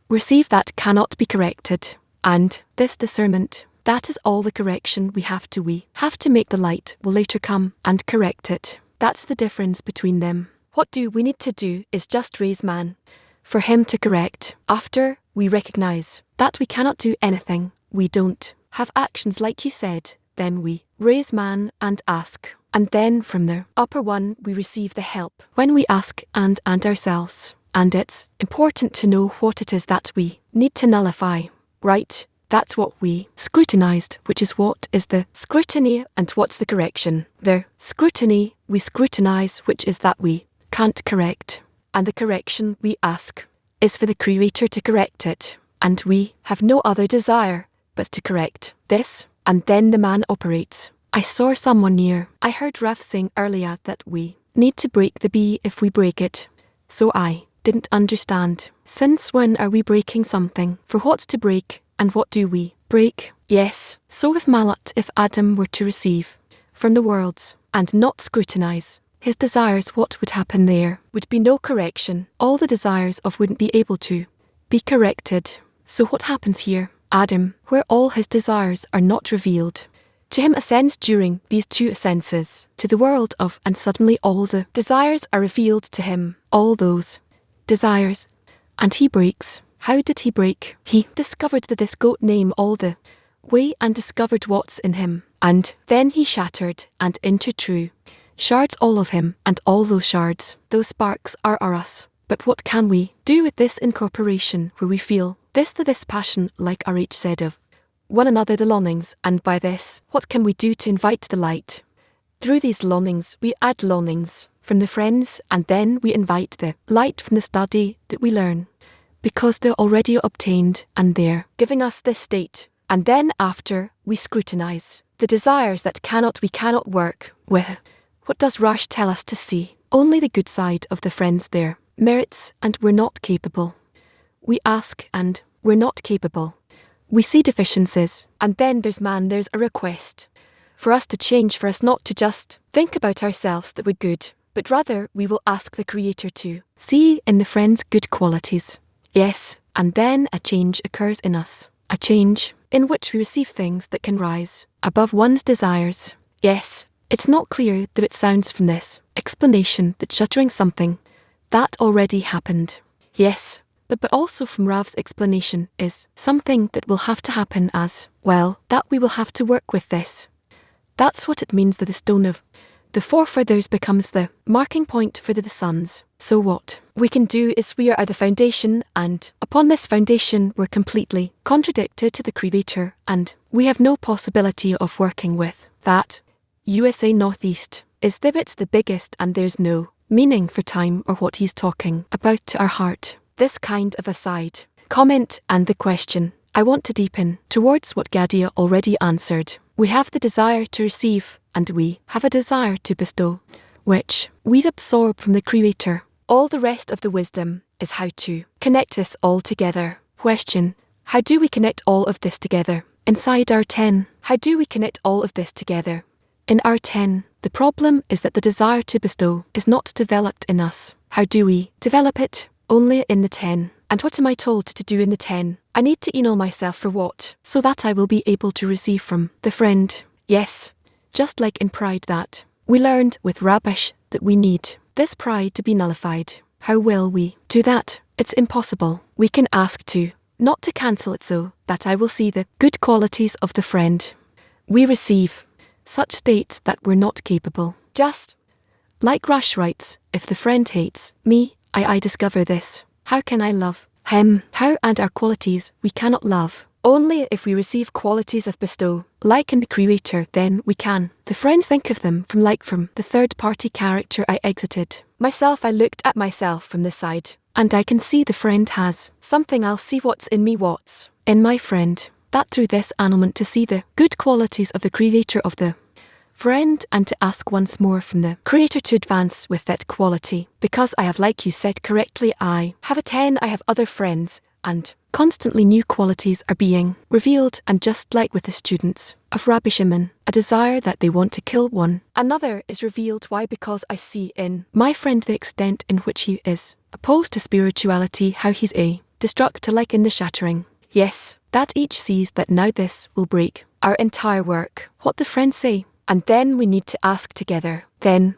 receive that cannot be corrected. And this discernment, that is all the correction we have to make. The light will later come and correct it. That's the difference between them. What do we need to do is just raise man for him to correct. After we recognize that we cannot do anything, we don't have actions like you said, then we raise man and ask. And then from the upper one we receive the help when we ask and ourselves. And it's important to know what it is that we need to nullify. Right, that's what we scrutinized, which is what is the scrutiny and what's the correction. The scrutiny we scrutinize, which is that we can't correct. And the correction we ask is for the Creator to correct it. And we have no other desire but to correct this. And then the man operates. I saw someone near. I heard Raf saying earlier that we need to break the bee if we break it. So I didn't understand. Since when are we breaking something? For what's to break, and what do we break? Yes, so if Malat, if Adam were to receive from the worlds, and not scrutinize his desires, what would happen? There would be no correction. All the desires of wouldn't be able to be corrected. So what happens here? Adam, where all his desires are not revealed, to him ascends during these two ascenses to the world of, and suddenly all the desires are revealed to him, all those desires, and he breaks. How did he break? He discovered the this goat name all the way and discovered what's in him. And then he shattered and into true shards all of him, and all those shards, those sparks are us. But what can we do with this incorporation where we feel this passion like RH said of one another the longings, and by this, what can we do to invite the light? Through these longings we add longings from the friends, and then we invite the light from the study that we learn, because they're already obtained and they're giving us this state. And then after we scrutinize the desires that we cannot work with. What does Rush tell us to see? Only the good side of the friends their merits, and we're not capable. We ask and we're not capable. We see deficiencies, and then there's a request for us to change, for us not to just think about ourselves that we're good, but rather we will ask the Creator to see in the friends good qualities. Yes, and then a change occurs in us, a change in which we receive things that can rise above one's desires. Yes, it's not clear that it sounds from this explanation that shuttering something that already happened. Yes, but also from Rav's explanation is something that will have to happen as well, that we will have to work with this. That's what it means that the stone of the forefathers becomes the marking point for the sons. So what we can do is we are the foundation, and upon this foundation we're completely contradicted to the Creator, and we have no possibility of working with that. USA Northeast is the biggest, and there's no meaning for time or what he's talking about to our heart. This kind of aside comment and the question I want to deepen towards what Gadia already answered. We have the desire to receive, and we have a desire to bestow, which we'd absorb from the Creator. All the rest of the wisdom is how to connect this all together. Question: how do we connect all of this together? Inside our 10, how do we connect all of this together? In our 10, the problem is that the desire to bestow is not developed in us. How do we develop it? Only in the 10. And what am I told to do in the 10? I need to email myself for what? So that I will be able to receive from the friend. Yes, just like in pride that we learned with Rabish that we need this pride to be nullified. How will we do that? It's impossible. We can ask to, not to cancel it so that I will see the good qualities of the friend. We receive such states that we're not capable. Just like Rash writes, if the friend hates me, I discover this. How can I love him? How and our qualities we cannot love. Only if we receive qualities of bestow, like in the Creator, then we can. The friends think of them from the third party character I exited. Myself, I looked at myself from the side, and I can see the friend has something. I'll see what's in me, what's in my friend. That through this annulment to see the good qualities of the Creator of the friend, and to ask once more from the Creator to advance with that quality. Because I have, like you said correctly, I have a 10, I have other friends, and constantly new qualities are being revealed, and just like with the students of Rabbi Shimon, a desire that they want to kill one another is revealed. Why? Because I see in my friend the extent in which he is opposed to spirituality, how he's a destructor, like in the shattering. Yes, that each sees that now this will break our entire work. What the friends say. And then we need to ask together. Then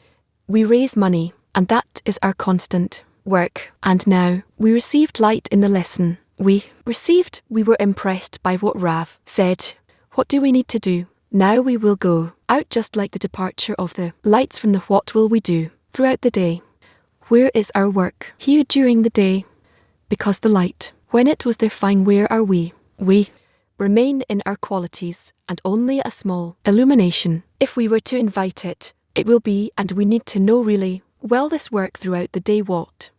we raise money, and that is our constant work. And now we received light in the lesson. We were impressed by what Rav said. What do we need to do? Now we will go out just like the departure of the lights from the what will we do throughout the day. Where is our work? Here during the day. Because the light, when it was there fine, where are we? We remain in our qualities, and only a small illumination. If we were to invite it, it will be, and we need to know really well this work throughout the day, what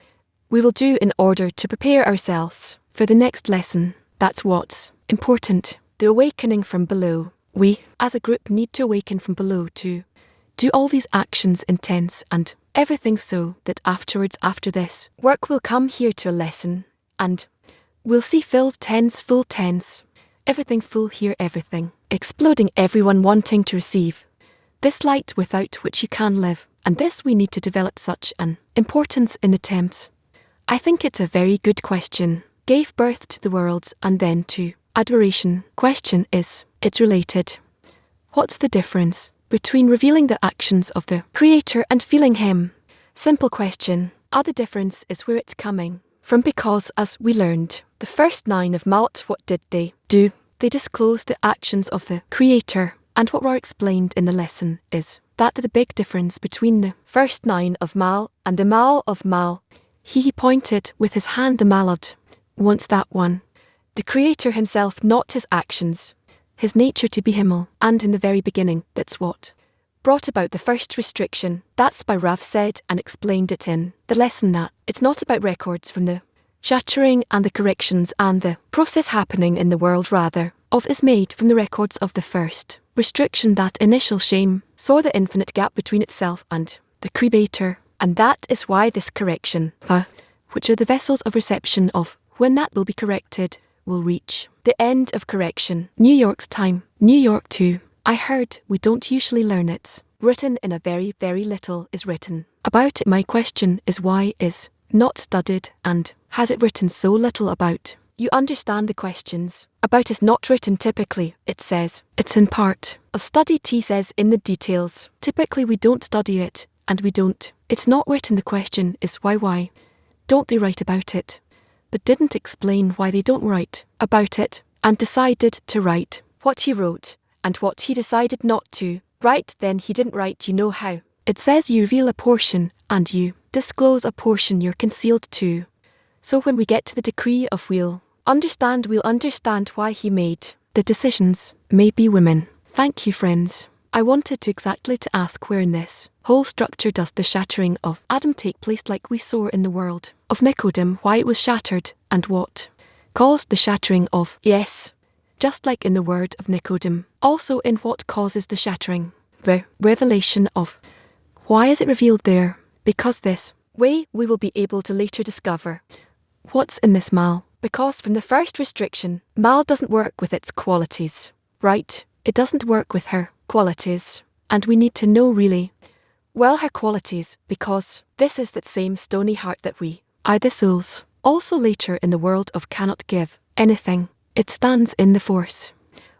we will do in order to prepare ourselves for the next lesson. That's what's important. The awakening from below. We, as a group, need to awaken from below to do all these actions intense and everything, so that afterwards, after this work, will come here to a lesson, and we'll see filled tens, full tens, everything full here, everything exploding, everyone wanting to receive this light without which you can live. And this we need to develop such an importance in the temps. I think it's a very good question. Gave birth to the worlds and then to adoration. Question is, it's related. What's the difference between revealing the actions of the Creator and feeling Him? Simple question. The difference is where it's coming from, because as we learned, The first 9 of Malt, what did they do? They disclosed the actions of the Creator. And what Roar explained in the lesson is that the big difference between the first 9 of Mal and the Mal of Mal. He pointed with his hand the Malad. Wants that one. The Creator himself, not his actions. His nature to be Himmel, and in the very beginning, that's what brought about the first restriction. That's by Rav said and explained it in the lesson that it's not about records from the shattering and the corrections and the process happening in the world, rather of is made from the records of the first restriction. That initial shame saw the infinite gap between itself and the Creator, and that is why this correction, which are the vessels of reception of when that will be corrected, will reach the end of correction. New York's time, New York too. I heard we don't usually learn it. Written in a very, very little is written about it. My question is why is not studied and has it written so little about? You understand the questions about is not written typically. It says it's in part of study. T says in the details. Typically we don't study it and we don't. It's not written. The question is why don't they write about it? But didn't explain why they don't write about it and decided to write what he wrote and what he decided not to write. Then he didn't write. You know how it says you reveal a portion and you disclose a portion you're concealed to. So when we get to the decree of we'll understand why he made the decisions. Maybe women. Thank you, friends. I wanted to exactly to ask where in this whole structure does the shattering of Adam take place, like we saw in the world of Nicodem, why it was shattered and what caused the shattering of, yes, just like in the word of Nicodem, also in what causes the shattering, the revelation of why is it revealed there, because this way we will be able to later discover what's in this Mal, because from the first restriction, Mal doesn't work with its qualities, right? It doesn't work with her qualities, and we need to know really well her qualities, because this is that same stony heart that we, the souls, also later in the world of cannot give anything. It stands in the force.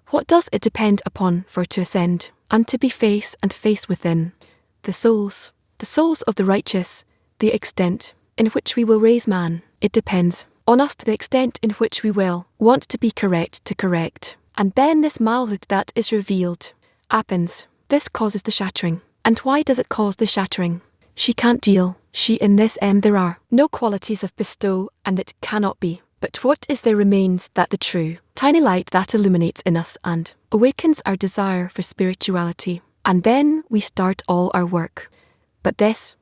What does it depend upon for to ascend, and to be face and face within? The souls of the righteous, the extent in which we will raise man. It depends on us to the extent in which we will want to be correct to correct. And then this malhood that is revealed happens. This causes the shattering. And why does it cause the shattering? She can't deal. She in this there are no qualities of bestow, and it cannot be. But what is there remains that the true, tiny light that illuminates in us and awakens our desire for spirituality. And then we start all our work. But this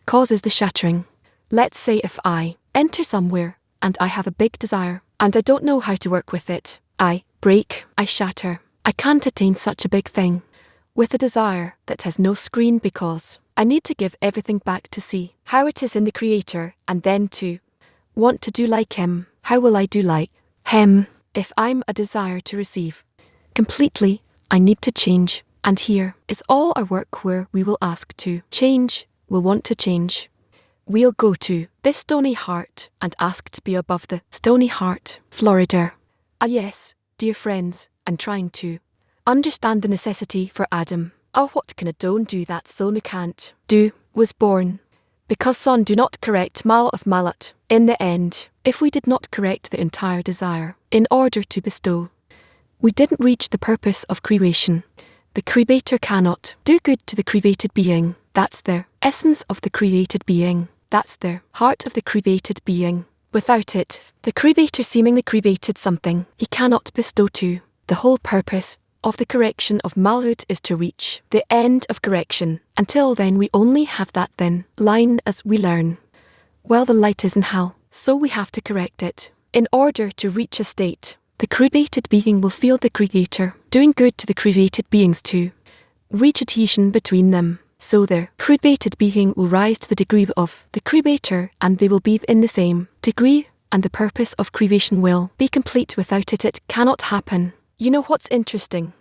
causes the shattering. Let's say if I enter somewhere and I have a big desire and I don't know how to work with it. I break, I shatter. I can't attain such a big thing with a desire that has no screen, because I need to give everything back to see how it is in the Creator, and then to want to do like him. How will I do like him? If I'm a desire to receive completely, I need to change. And here is all our work where we will ask to change, will want to change. We'll go to this stony heart and ask to be above the stony heart. Florida. Yes, dear friends, and trying to understand the necessity for Adam. What can a don do that son can't do, was born. Because son do not correct mal of malat. In the end, if we did not correct the entire desire in order to bestow, we didn't reach the purpose of creation. The Creator cannot do good to the created being. That's the essence of the created being. That's the heart of the created being. Without it, the Creator seemingly created something he cannot bestow to. The whole purpose of the correction of malhood is to reach the end of correction. Until then we only have that thin line as we learn. Well, the light is in hell, so we have to correct it. In order to reach a state, the created being will feel the Creator doing good to the created beings to reach a adhesion between them. So the created being will rise to the degree of the Creator, and they will be in the same degree, and the purpose of creation will be complete. Without it, it cannot happen. You know what's interesting?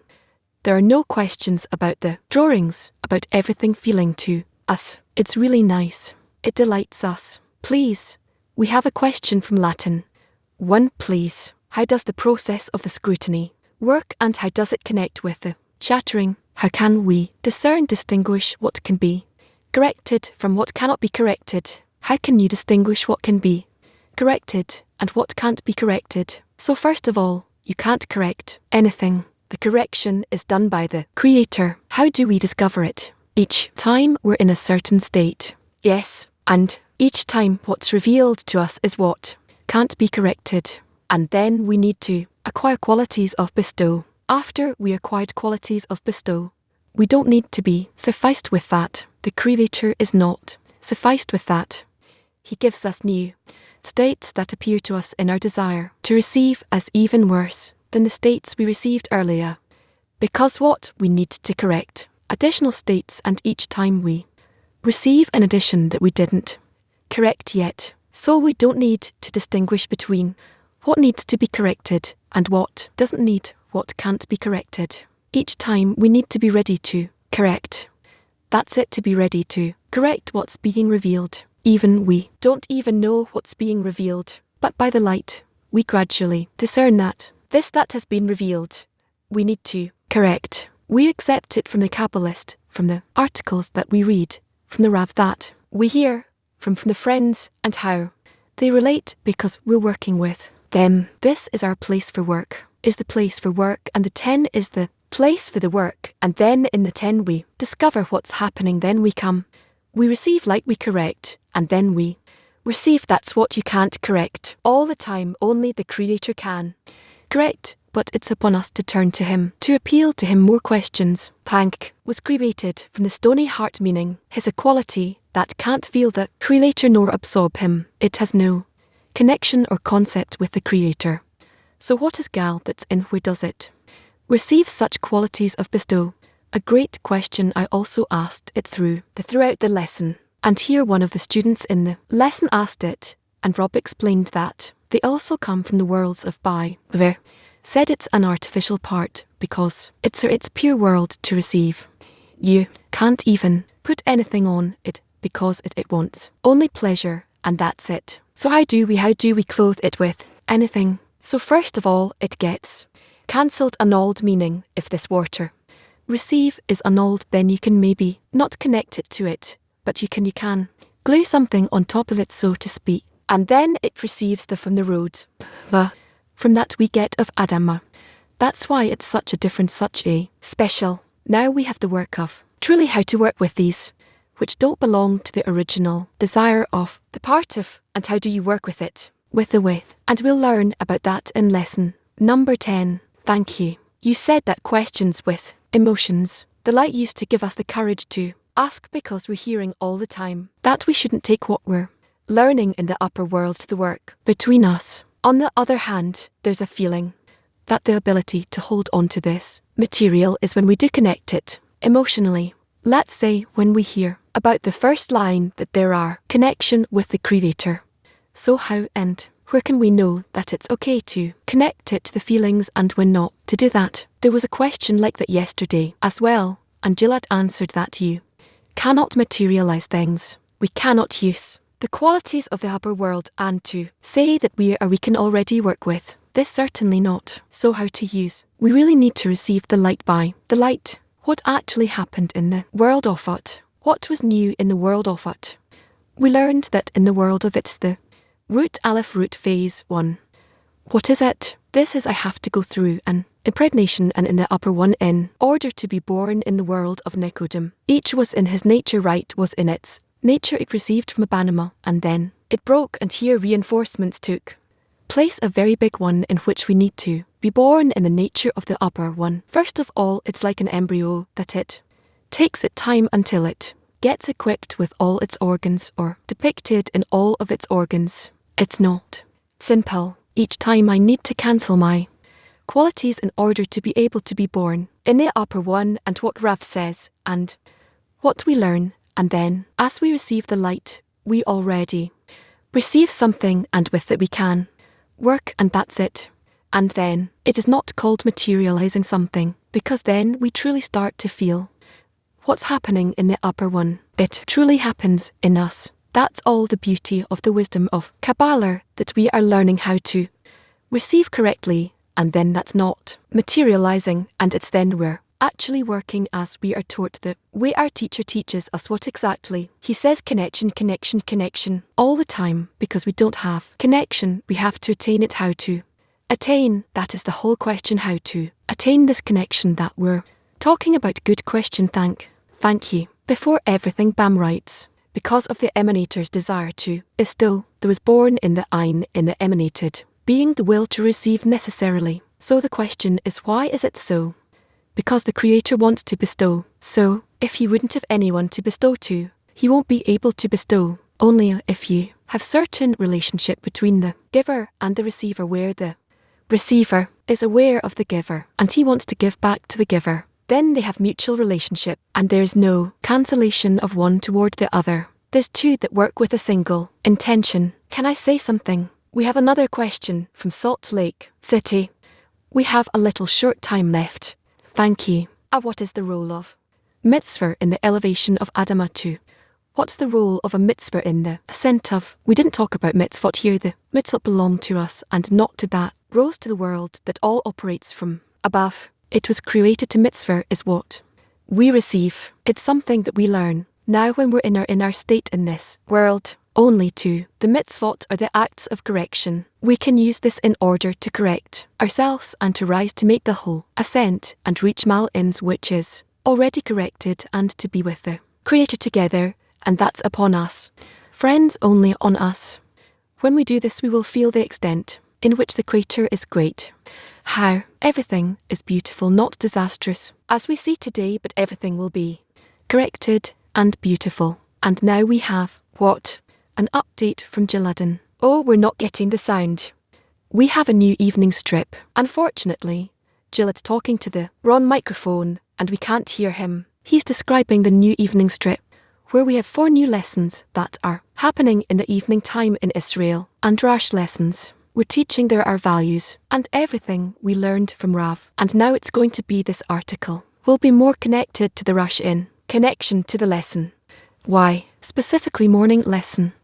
There are no questions about the drawings, about everything feeling to us. It's really nice. It delights us. Please, we have a question from Latin. 1. Please, how does the process of the scrutiny work, and how does it connect with the shattering? How can we distinguish what can be corrected from what cannot be corrected? How can you distinguish what can be corrected and what can't be corrected. So first of all, you can't correct anything. The correction is done by the Creator. How do we discover it? Each time we're in a certain state. Yes, and each time what's revealed to us is what can't be corrected. And then we need to acquire qualities of bestow. After we acquired qualities of bestow, we don't need to be sufficed with that. The Creator is not sufficed with that. He gives us new states that appear to us in our desire to receive as even worse than the states we received earlier. Because what we need to correct additional states, and each time we receive an addition that we didn't correct yet. So we don't need to distinguish between what needs to be corrected and what doesn't need, what can't be corrected. Each time we need to be ready to correct. That's it, to be ready to correct what's being revealed. Even we don't even know what's being revealed, but by the light, we gradually discern that this that has been revealed, we need to correct. We accept it from the Kabbalist, from the articles that we read, from the Rav that we hear, from the friends, and how they relate because we're working with them. This is our place for work, is the place for work, and the 10 is the place for the work. And then in the 10 we discover what's happening, then we come. We receive like we correct, and then we receive. That's what you can't correct. All the time only the Creator can correct, but it's upon us to turn to Him, to appeal to Him more questions. Pank was created from the stony heart, meaning his equality that can't feel the Creator nor absorb Him. It has no connection or concept with the Creator. So what is gal that's in where does it receive such qualities of bestow? A great question. I also asked it throughout the lesson, and here one of the students in the lesson asked it, and Rob explained that they also come from the worlds of by ver. Said it's an artificial part because it's its pure world to receive. You can't even put anything on it because it wants only pleasure, and that's it. So how do we clothe it with anything? So first of all, it gets cancelled, annulled, meaning if this water receive is annulled, then you can maybe not connect it to it, but you can glue something on top of it, so to speak, and then it receives the from the road. From that we get of Adama. That's why it's such a different, such a special. Now we have the work of truly how to work with these, which don't belong to the original desire of the part of, and how do you work with it, with the with. And we'll learn about that in lesson number 10. Thank you. You said that questions with emotions, the light used to give us the courage to ask, because we're hearing all the time that we shouldn't take what we're learning in the upper world to the work between us. On the other hand, there's a feeling that the ability to hold on to this material is when we do connect it emotionally. Let's say when we hear about the first line that there are connection with the Creator. So how and where can we know that it's okay to connect it to the feelings and when not to do that? There was a question like that yesterday as well, and Gillard answered that you cannot materialize things. We cannot use the qualities of the upper world and to say that we can already work with this, certainly not. So how to use? We really need to receive the light by the light. What actually happened in the world of it? What was new in the world of it? We learned that in the world of it's the root aleph root phase 1. What is it? This is I have to go through an impregnation, and in the upper one in order to be born in the world of Nicodim. Each was in his nature, right was in its nature it received from Abanima, and then it broke, and here reinforcements took place, a very big one, in which we need to be born in the nature of the upper one. First of all, it's like an embryo that it takes it time until it gets equipped with all its organs, or depicted in all of its organs. It's not simple. Each time I need to cancel my qualities in order to be able to be born in the upper one, and what Rav says, and what we learn. And then, as we receive the light, we already receive something, and with it we can work, and that's it. And then, it is not called materializing something, because then we truly start to feel what's happening in the upper one. It truly happens in us. That's all the beauty of the wisdom of Kabbalah, that we are learning how to receive correctly, and then that's not materializing, and it's then we're actually working as we are taught the way our teacher teaches us what exactly. He says connection, connection, connection all the time because we don't have connection. We have to attain it. How to attain, that is the whole question. How to attain this connection that we're talking about. Good question. Thank you. Before everything, Bam writes, because of the emanator's desire to bestow, there was born in the ein, in the emanated, being the will to receive necessarily. So the question is, why is it so? Because the Creator wants to bestow. So, if he wouldn't have anyone to bestow to, he won't be able to bestow. Only if you have certain relationship between the giver and the receiver, where the receiver is aware of the giver and he wants to give back to the giver, then they have mutual relationship and there's no cancellation of one toward the other. There's two that work with a single intention. Can I say something? We have another question from Salt Lake City. We have a little short time left. Thank you. What is the role of mitzvah in the elevation of Adama to? What's the role of a mitzvah in the ascent of? We didn't talk about mitzvot here. The mitzvot belong to us and not to that rose to the world that all operates from above. It was created to mitzvah is what we receive. It's something that we learn now when we're in our state in this world. Only to the mitzvot are the acts of correction. We can use this in order to correct ourselves and to rise to make the whole ascent and reach Mal-ins, which is already corrected, and to be with the Creator together, and that's upon us. Friends, only on us. When we do this, we will feel the extent in which the Creator is great. How everything is beautiful, not disastrous, as we see today, but everything will be corrected and beautiful. And now we have what? An update from Jiladin. Oh, we're not getting the sound. We have a new evening strip. Unfortunately, Jilad's talking to the wrong microphone and we can't hear him. He's describing the new evening strip, where we have 4 new lessons that are happening in the evening time in Israel, and Rash lessons. We're teaching there our values and everything we learned from Rav. And now it's going to be this article. Will be more connected to the Rash in connection to the lesson. Why? Specifically morning lesson.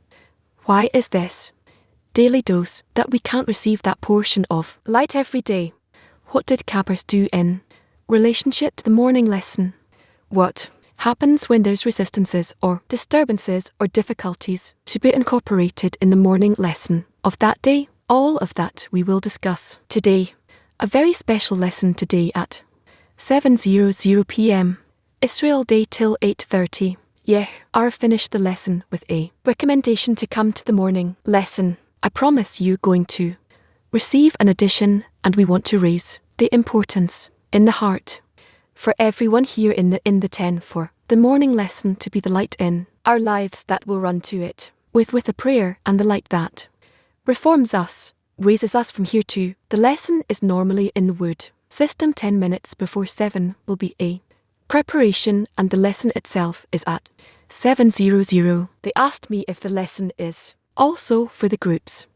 Why is this? Daily dose, that we can't receive that portion of light every day. What did Kabbers do in relationship to the morning lesson? What happens when there's resistances or disturbances or difficulties to be incorporated in the morning lesson of that day? All of that we will discuss today. A very special lesson today at 7:00 p.m. Israel day till 8:30. Yeah, I'll finish the lesson with a recommendation to come to the morning lesson. I promise you're going to receive an addition, and we want to raise the importance in the heart for everyone here in the 10 for the morning lesson to be the light in our lives that will run to it with a prayer, and the light that reforms us, raises us from here to the lesson is normally in the wood system. 10 minutes before 7 will be a preparation, and the lesson itself is at 7:00. They asked me if the lesson is also for the groups.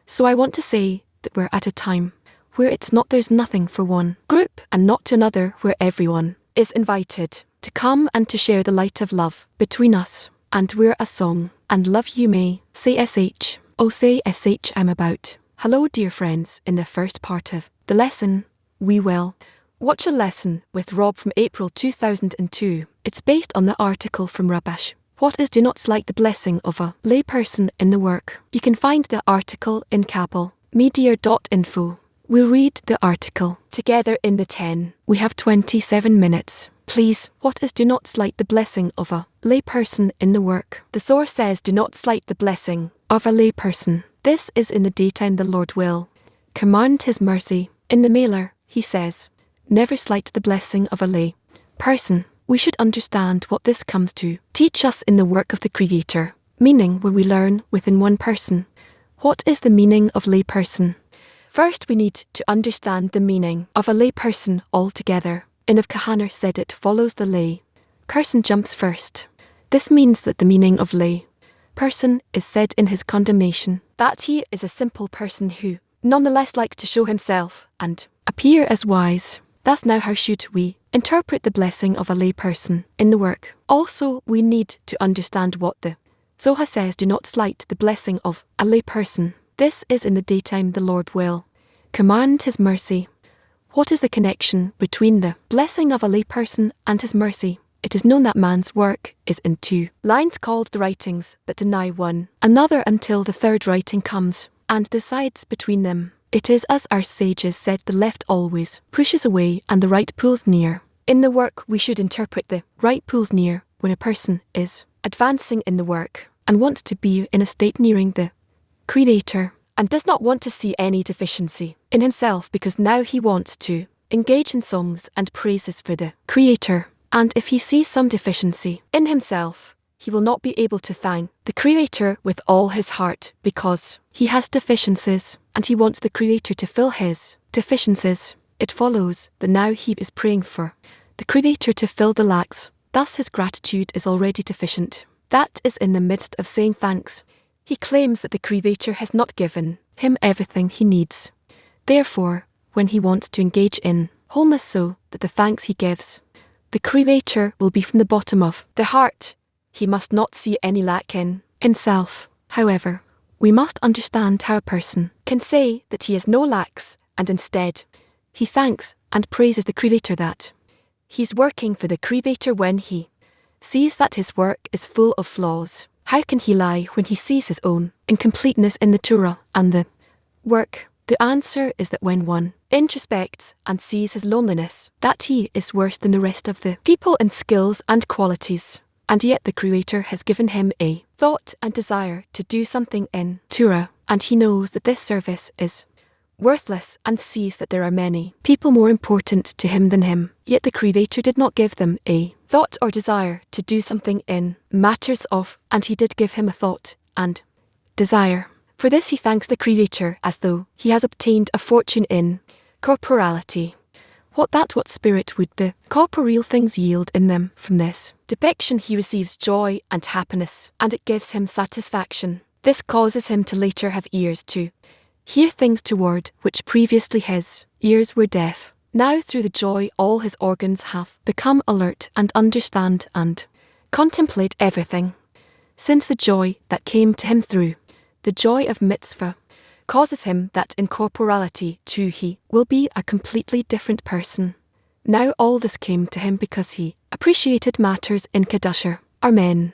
So I want to say that we're at a time where there's nothing for one group and not to another, where everyone is invited to come and to share the light of love between us. And we're a song, and love you may say SH. Oh, say SH. I'm about. Hello, dear friends. In the first part of the lesson, we will watch a lesson with Rob from April 2002. It's based on the article from Rabash. What is do not like the blessing of a layperson in the work? You can find the article in kabelmedia.info. We'll read the article together in the 10. We have 27 minutes. Please, what is do not slight the blessing of a layperson in the work? The source says do not slight the blessing of a layperson. This is in the daytime the Lord will command his mercy. In the mailer, he says, never slight the blessing of a lay person. We should understand what this comes to teach us in the work of the Creator, meaning when we learn within one person. What is the meaning of lay person? First, we need to understand the meaning of a lay person altogether. And if Kahaner said it follows the lay person jumps first. This means that the meaning of lay person is said in his condemnation, that he is a simple person who nonetheless likes to show himself and appear as wise. Thus now how should we interpret the blessing of a lay person in the work? Also, we need to understand what the Zohar says do not slight the blessing of a lay person. This is in the daytime the Lord will command his mercy. What is the connection between the blessing of a layperson and his mercy? It is known that man's work is in two lines called the writings, but deny one another until the third writing comes and decides between them. It is as our sages said, the left always pushes away and the right pulls near. In the work we should interpret the right pulls near when a person is advancing in the work and wants to be in a state nearing the Creator and does not want to see any deficiency in himself, because now he wants to engage in songs and praises for the Creator. And if he sees some deficiency in himself, he will not be able to thank the Creator with all his heart, because he has deficiencies and he wants the Creator to fill his deficiencies. It follows that now he is praying for the Creator to fill the lacks. Thus his gratitude is already deficient. That is in the midst of saying thanks. He claims that the Creator has not given him everything he needs. Therefore, when he wants to engage in wholeness so that the thanks he gives the Creator will be from the bottom of the heart, he must not see any lack in himself. However, we must understand how a person can say that he has no lacks and instead he thanks and praises the Creator that he's working for the Creator when he sees that his work is full of flaws. How can he lie when he sees his own incompleteness in the Torah and the work? The answer is that when one introspects and sees his loneliness, that he is worse than the rest of the people in skills and qualities, and yet the Creator has given him a thought and desire to do something in Torah, and he knows that this service is worthless and sees that there are many people more important to him than him, yet the Creator did not give them a thought or desire to do something in matters of, and he did give him a thought and desire. For this he thanks the Creator as though he has obtained a fortune in corporality. What spirit would the corporeal things yield in them? From this depiction he receives joy and happiness, and it gives him satisfaction. This causes him to later have ears to hear things toward which previously his ears were deaf. Now through the joy all his organs have become alert and understand and contemplate everything. Since the joy that came to him through the joy of mitzvah causes him that in corporality too he will be a completely different person. Now all this came to him because he appreciated matters in Kedusha, Amen.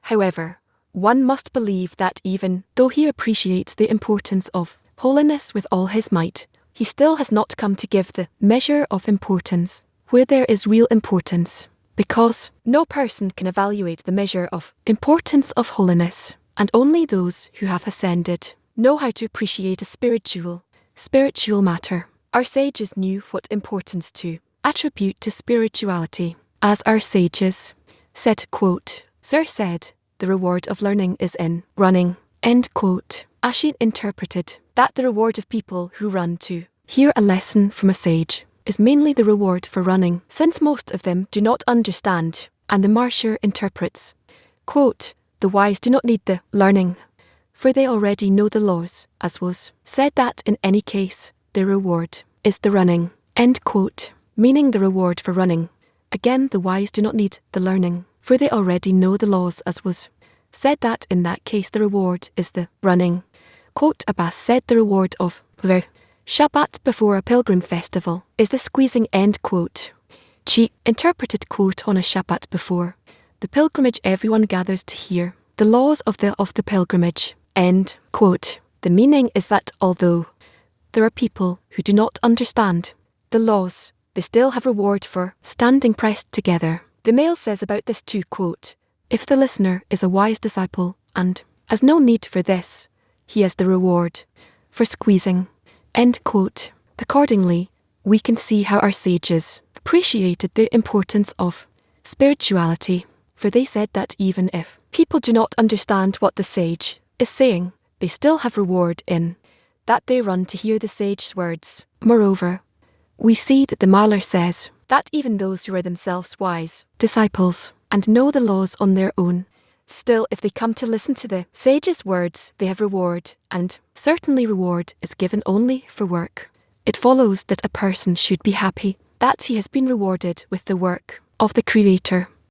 However, one must believe that even though he appreciates the importance of holiness with all his might, he still has not come to give the measure of importance where there is real importance, because no person can evaluate the measure of importance of holiness, and only those who have ascended know how to appreciate a spiritual matter. Our sages knew what importance to attribute to spirituality. As our sages said, quote, Sir said, the reward of learning is in running, end quote. Ashit interpreted that the reward of people who run to hear a lesson from a sage is mainly the reward for running, since most of them do not understand, and the Marsher interprets, quote, the wise do not need the learning, for they already know the laws, as was said that in any case, their reward is the running, end quote, meaning the reward for running. Again, the wise do not need the learning, for they already know the laws, as was said that in that case the reward is the running. Quote, Abbas said the reward of the Shabbat before a pilgrim festival is the squeezing, end quote. Chi interpreted, quote, on a Shabbat before the pilgrimage everyone gathers to hear the laws of the pilgrimage, end quote. The meaning is that although there are people who do not understand the laws, they still have reward for standing pressed together. The male says about this too, quote, if the listener is a wise disciple and has no need for this, he has the reward for squeezing, end quote. Accordingly, we can see how our sages appreciated the importance of spirituality, for they said that even if people do not understand what the sage is saying, they still have reward in that they run to hear the sage's words. Moreover, we see that the Mahler says that even those who are themselves wise disciples and know the laws on their own, still if they come to listen to the sage's words, they have reward, and certainly reward is given only for work. It follows that a person should be happy that he has been rewarded with the work of the Creator.